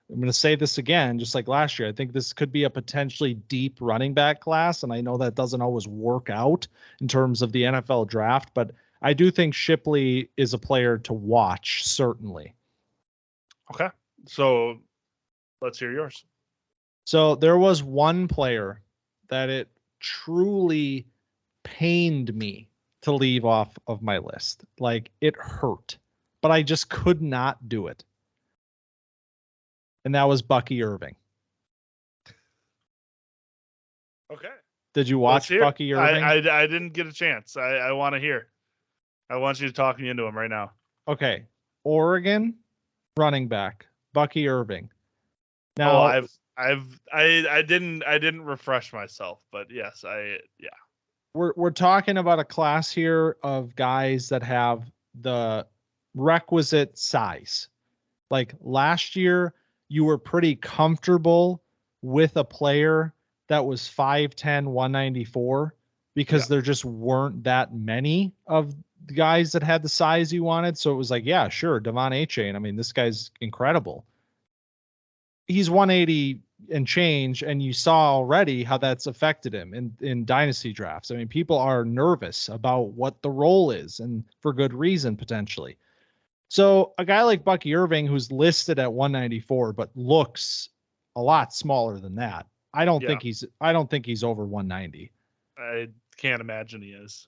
going to say this again, just like last year. I think this could be a potentially deep running back class. And I know that doesn't always work out in terms of the NFL draft, but I do think Shipley is a player to watch, certainly. Okay. So let's hear yours. So there was one player that it truly pained me to leave off of my list. Like, it hurt, but I just could not do it. And that was Bucky Irving. Okay. Did you watch Bucky Irving? I didn't get a chance. I want to hear. I want you to talk me into him right now. Okay. Oregon running back, Bucky Irving. Now, I didn't refresh myself, but yes, We're talking about a class here of guys that have the requisite size. Like last year, you were pretty comfortable with a player that was 5'10", 194 because there just weren't that many of the guys that had the size you wanted. So it was like, yeah, sure, Devon Achane. I mean, this guy's incredible. He's 180 and change, and you saw already how that's affected him in dynasty drafts. I mean, people are nervous about what the role is, and for good reason, potentially. So a guy like Bucky Irving, who's listed at 194, but looks a lot smaller than that. I don't think he's over 190. I can't imagine he is.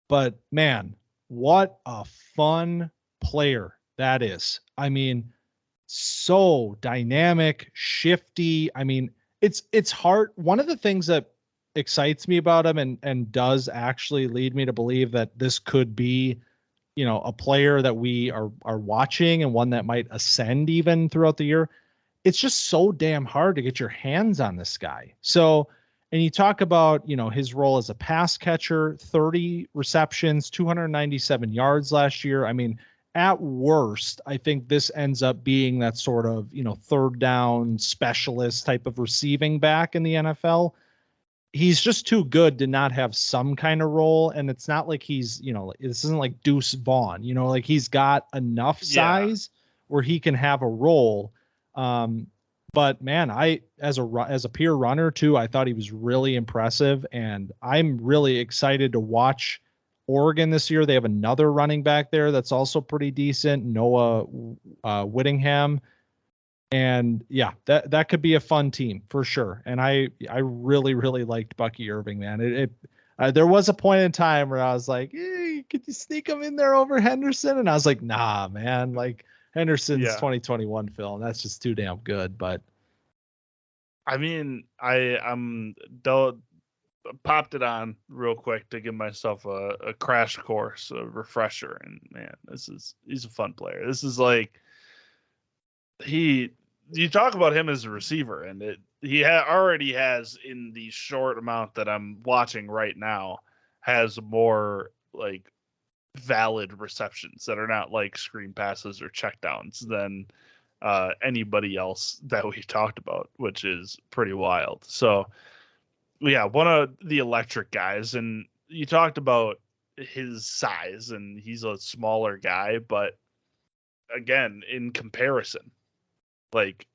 But man, what a fun player that is. I mean, so dynamic, shifty. I mean, it's hard. One of the things that excites me about him and does actually lead me to believe that this could be, a player that we are watching and one that might ascend even throughout the year. It's just so damn hard to get your hands on this guy. So, and you talk about, his role as a pass catcher, 30 receptions, 297 yards last year. I mean, at worst, I think this ends up being that sort of, third down specialist type of receiving back in the NFL. He's just too good to not have some kind of role. And it's not like he's, this isn't like Deuce Vaughn, like he's got enough size where he can have a role. But man, as a pure runner too, I thought he was really impressive, and I'm really excited to watch Oregon this year. They have another running back there that's also pretty decent, Noah Whittingham. And yeah, that could be a fun team for sure. And I really, really liked Bucky Irving, man. There was a point in time where I was like, hey, could you sneak him in there over Henderson? And I was like, nah, man, like Henderson's 2021 film. That's just too damn good. But I mean, I'm popped it on real quick to give myself a crash course, a refresher. And man, he's a fun player. This is like, you talk about him as a receiver, and he already has, in the short amount that I'm watching right now, has more like valid receptions that are not like screen passes or checkdowns than anybody else that we've talked about, which is pretty wild. So yeah, one of the electric guys. And you talked about his size, and he's a smaller guy, but again, in comparison, like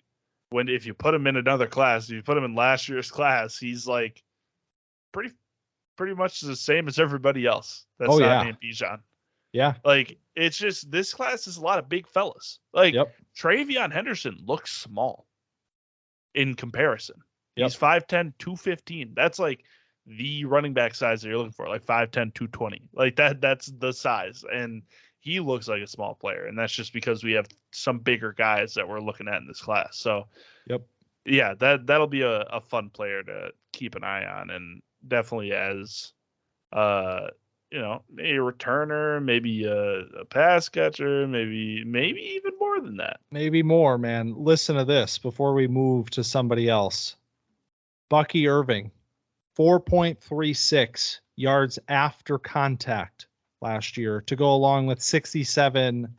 if you put him in another class, if you put him in last year's class, he's like pretty much the same as everybody else that's not named Bijan. Yeah. Like, it's just, this class is a lot of big fellas. Like, TreVeyon Henderson looks small in comparison. He's 5'10", 215. That's like the running back size that you're looking for, like 5'10", 220. Like that's the size. And he looks like a small player, and that's just because we have some bigger guys that we're looking at in this class. So, yeah, that'll be a fun player to keep an eye on, and definitely as, maybe a returner, maybe a pass catcher, maybe even more than that. Maybe more, man. Listen to this before we move to somebody else. Bucky Irving, 4.36 yards after contact last year to go along with 67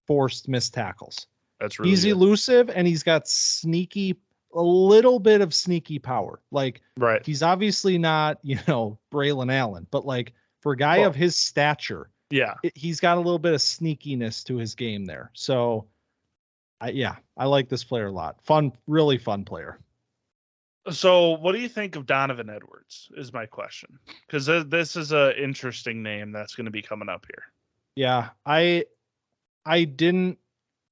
forced missed tackles. That's really he's good. Elusive, and he's got a little bit of sneaky power. Like, he's obviously not, Braelon Allen, but like for a guy of his stature, he's got a little bit of sneakiness to his game there. So I like this player a lot. Fun, really fun player. So what do you think of Donovan Edwards is my question. Because this is an interesting name that's going to be coming up here. Yeah, I didn't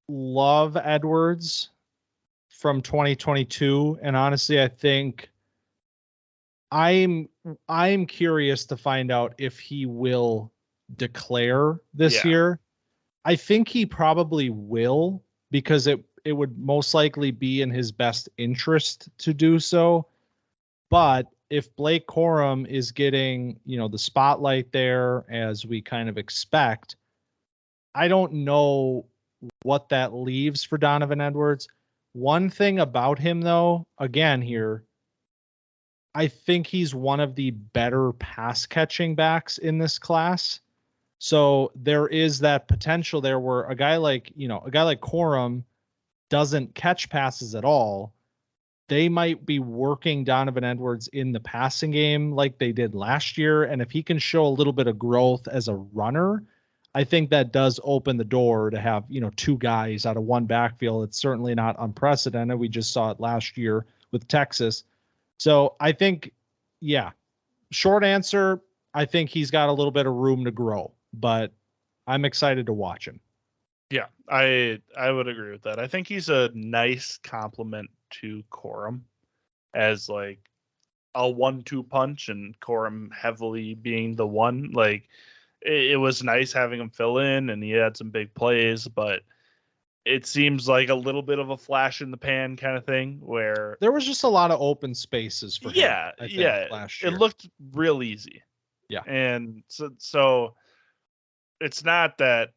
love Edwards from 2022. And honestly, I think I'm curious to find out if he will declare this year. I think he probably will, because it would most likely be in his best interest to do so. But if Blake Corum is getting, the spotlight there as we kind of expect, I don't know what that leaves for Donovan Edwards. One thing about him, though, again here, I think he's one of the better pass catching backs in this class. So there is that potential there where a guy like Corum doesn't catch passes at all. They might be working Donovan Edwards in the passing game like they did last year. And if he can show a little bit of growth as a runner, I think that does open the door to have, two guys out of one backfield. It's certainly not unprecedented. We just saw it last year with Texas. So I think, short answer, I think he's got a little bit of room to grow, but I'm excited to watch him. Yeah, I would agree with that. I think he's a nice compliment to Corum as like a 1-2 punch, and Corum heavily being the one. Like, it was nice having him fill in, and he had some big plays, but it seems like a little bit of a flash in the pan kind of thing where There was just a lot of open spaces for him, I think, last year. It looked real easy. Yeah. And so it's not that,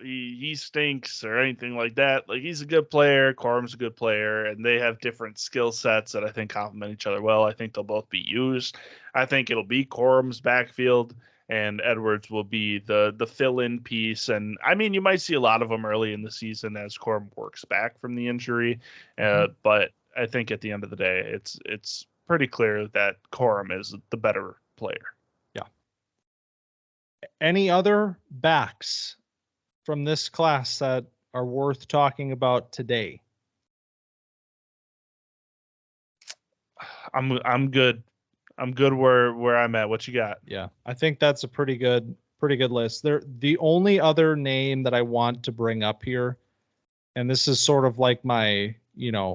he stinks or anything like that. Like, he's a good player. Corum's a good player, and they have different skill sets that I think complement each other well. I think they'll both be used. I think it'll be Corum's backfield, and Edwards will be the fill-in piece. And I mean, you might see a lot of them early in the season as Corum works back from the injury. But I think at the end of the day, it's pretty clear that Corum is the better player. Yeah. Any other backs from this class that are worth talking about today? I'm good. I'm good where I'm at. What you got? Yeah, I think that's a pretty good list. The only other name that I want to bring up here, and this is sort of like my,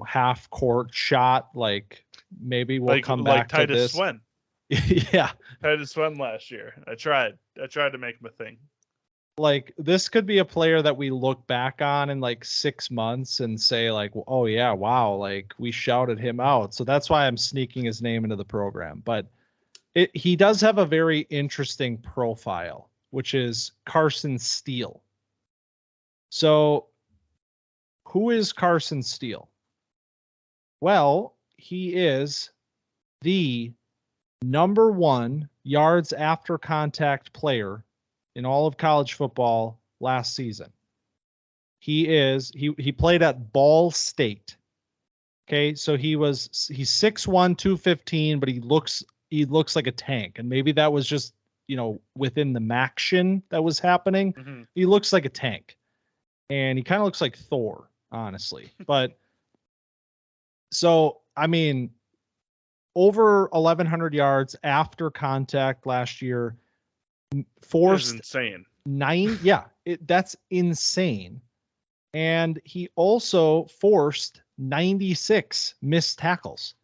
half court shot, like maybe we'll come back to Titus this. Swen. Yeah. Titus Swen last year. I tried to make him a thing. Like, this could be a player that we look back on in like 6 months and say like, oh yeah, wow, like we shouted him out. So that's why I'm sneaking his name into the program. But he does have a very interesting profile, which is Carson Steele. So who is Carson Steele? Well, he is the number 1 yards after contact player in all of college football last season. He played at Ball State. Okay, so he's 6'1", 215, but he looks like a tank. And maybe that was just, within the maction that was happening. Mm-hmm. He looks like a tank. And he kind of looks like Thor, honestly. But so, I mean, over 1,100 yards after contact last year. Forced insane. 9. Yeah, that's insane. And he also forced 96 missed tackles.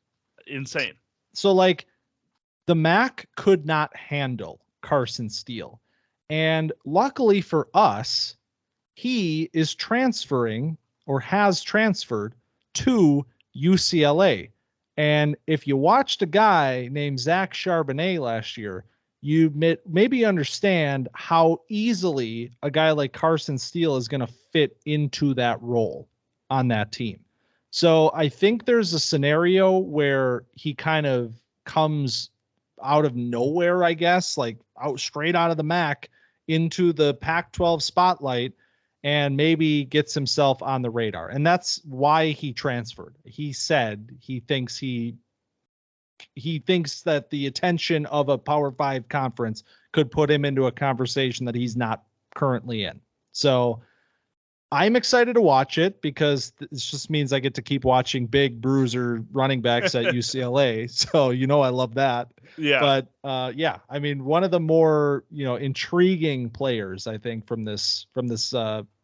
Insane. So like the MAC could not handle Carson Steele. And luckily for us, he is transferring or has transferred to UCLA. And if you watched a guy named Zach Charbonnet last year, you maybe understand how easily a guy like Carson Steele is going to fit into that role on that team. So I think there's a scenario where he kind of comes out of nowhere, I guess, like straight out of the MAC into the Pac-12 spotlight and maybe gets himself on the radar. And that's why he transferred. He said he thinks that the attention of a Power 5 conference could put him into a conversation that he's not currently in. So I'm excited to watch it because this just means I get to keep watching big bruiser running backs at UCLA. So, I love that. Yeah. But yeah, I mean, one of the more, intriguing players, I think, from this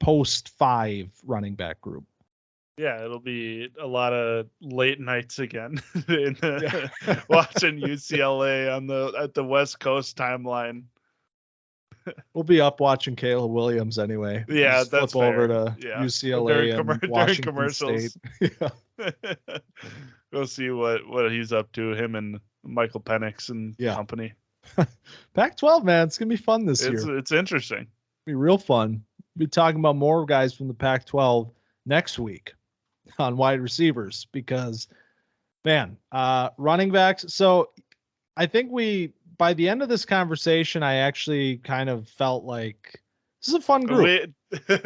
post 5 running back group. Yeah, it'll be a lot of late nights again watching UCLA at the West Coast timeline. We'll be up watching Caleb Williams anyway. Yeah, just that's flip fair. over to UCLA and Washington commercials. State. Yeah. We'll see what he's up to. Him and Michael Penix and company. Pac-12, man, it's gonna be fun this year. It's interesting. It'll be real fun. We'll be talking about more guys from the Pac-12 next week on wide receivers because, man, running backs. So I think by the end of this conversation, I actually kind of felt like this is a fun group. You're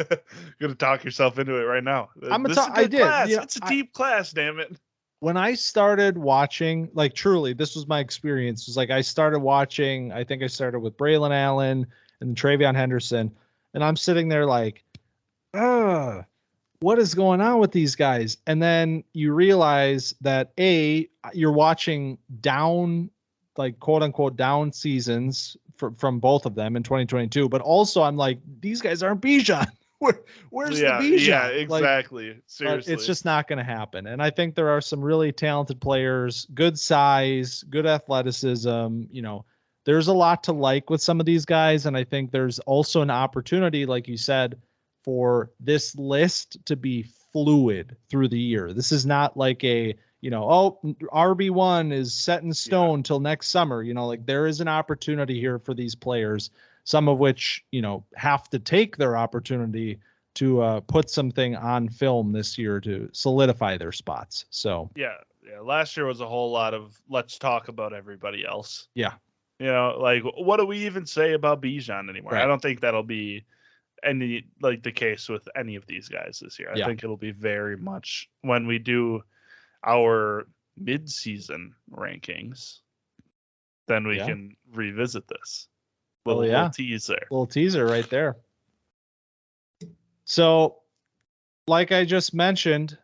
gonna talk yourself into it right now. I did. It's a deep class, damn it. When I started watching, like truly, this was my experience. It was like I started watching. I think I started with Braelon Allen and TreVeyon Henderson, and I'm sitting there like, what is going on with these guys? And then you realize that you're watching down, like quote unquote down seasons from both of them in 2022. But also I'm like, these guys aren't Bijan. Where's the Bijan? Yeah, exactly. Like, seriously. It's just not going to happen. And I think there are some really talented players, good size, good athleticism. There's a lot to like with some of these guys. And I think there's also an opportunity, like you said, for this list to be fluid through the year. This is not like a, RB1 is set in stone till next summer. Like there is an opportunity here for these players, some of which, have to take their opportunity to put something on film this year to solidify their spots. So yeah. Last year was a whole lot of let's talk about everybody else. Yeah. Like what do we even say about Bijan anymore? Right. I don't think that'll be the case with any of these guys this year. I think it'll be very much when we do our mid-season rankings, then we can revisit this. Little teaser right there. So, like I just mentioned,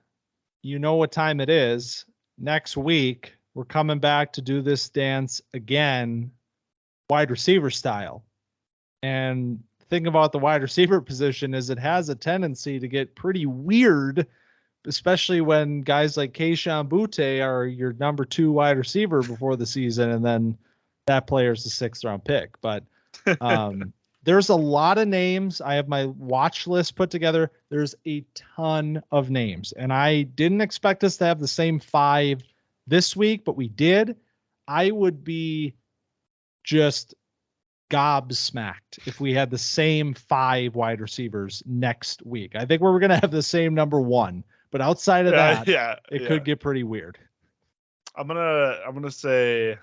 you know what time it is. Next week, we're coming back to do this dance again, wide receiver style. And the thing about the wide receiver position is it has a tendency to get pretty weird, especially when guys like Kayshon Boutte are your number 2 wide receiver before the season, and then that player's the 6th round pick. But there's a lot of names. I have my watch list put together. There's a ton of names, and I didn't expect us to have the same 5 this week, but we did. I would be just gobsmacked if we had the same 5 wide receivers next week. I think we're going to have the same number 1. But outside of that, it could get pretty weird. I'm gonna say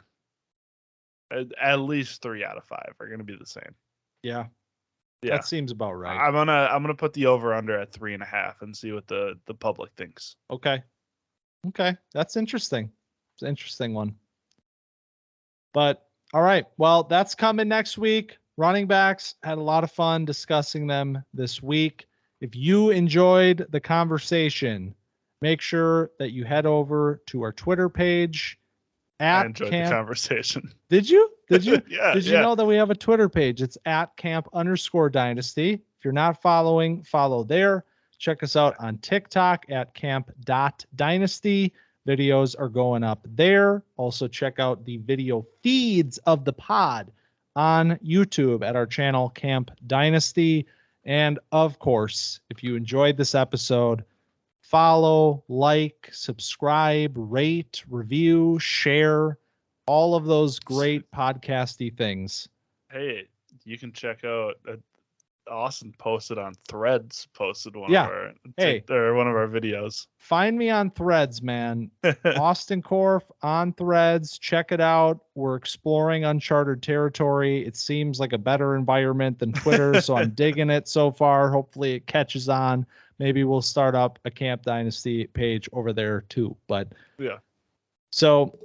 at least 3 out of 5 are gonna be the same. Yeah, that seems about right. I'm gonna put the over under at 3.5 and see what the public thinks. Okay, that's interesting. It's an interesting one. But all right, well, that's coming next week. Running backs, had a lot of fun discussing them this week. If you enjoyed the conversation, make sure that you head over to our Twitter page. I enjoyed the conversation. Did you? Did you know that we have a Twitter page? It's @camp_dynasty. If you're not following, follow there. Check us out on TikTok @camp.dynasty. Videos are going up there. Also check out the video feeds of the pod on YouTube at our channel Camp Dynasty. And of course, if you enjoyed this episode, follow, like, subscribe, rate, review, share, all of those great podcasty things. Hey, you can check out Austin posted on Threads, one of our videos. Find me on Threads, man. Austin Korff on Threads. Check it out. We're exploring uncharted territory. It seems like a better environment than Twitter, so I'm digging it so far. Hopefully it catches on. Maybe we'll start up a Camp Dynasty page over there too. But so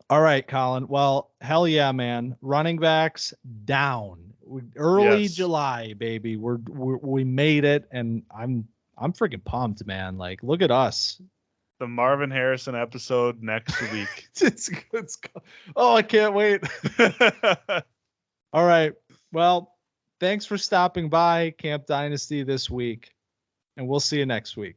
all right, Collin. Well, hell yeah, man. Running backs down. Early July, baby. We made it, and I'm freaking pumped, man. Like, look at us. The Marvin Harrison episode next week. I can't wait. All right. Well, thanks for stopping by Camp Dynasty this week, and we'll see you next week.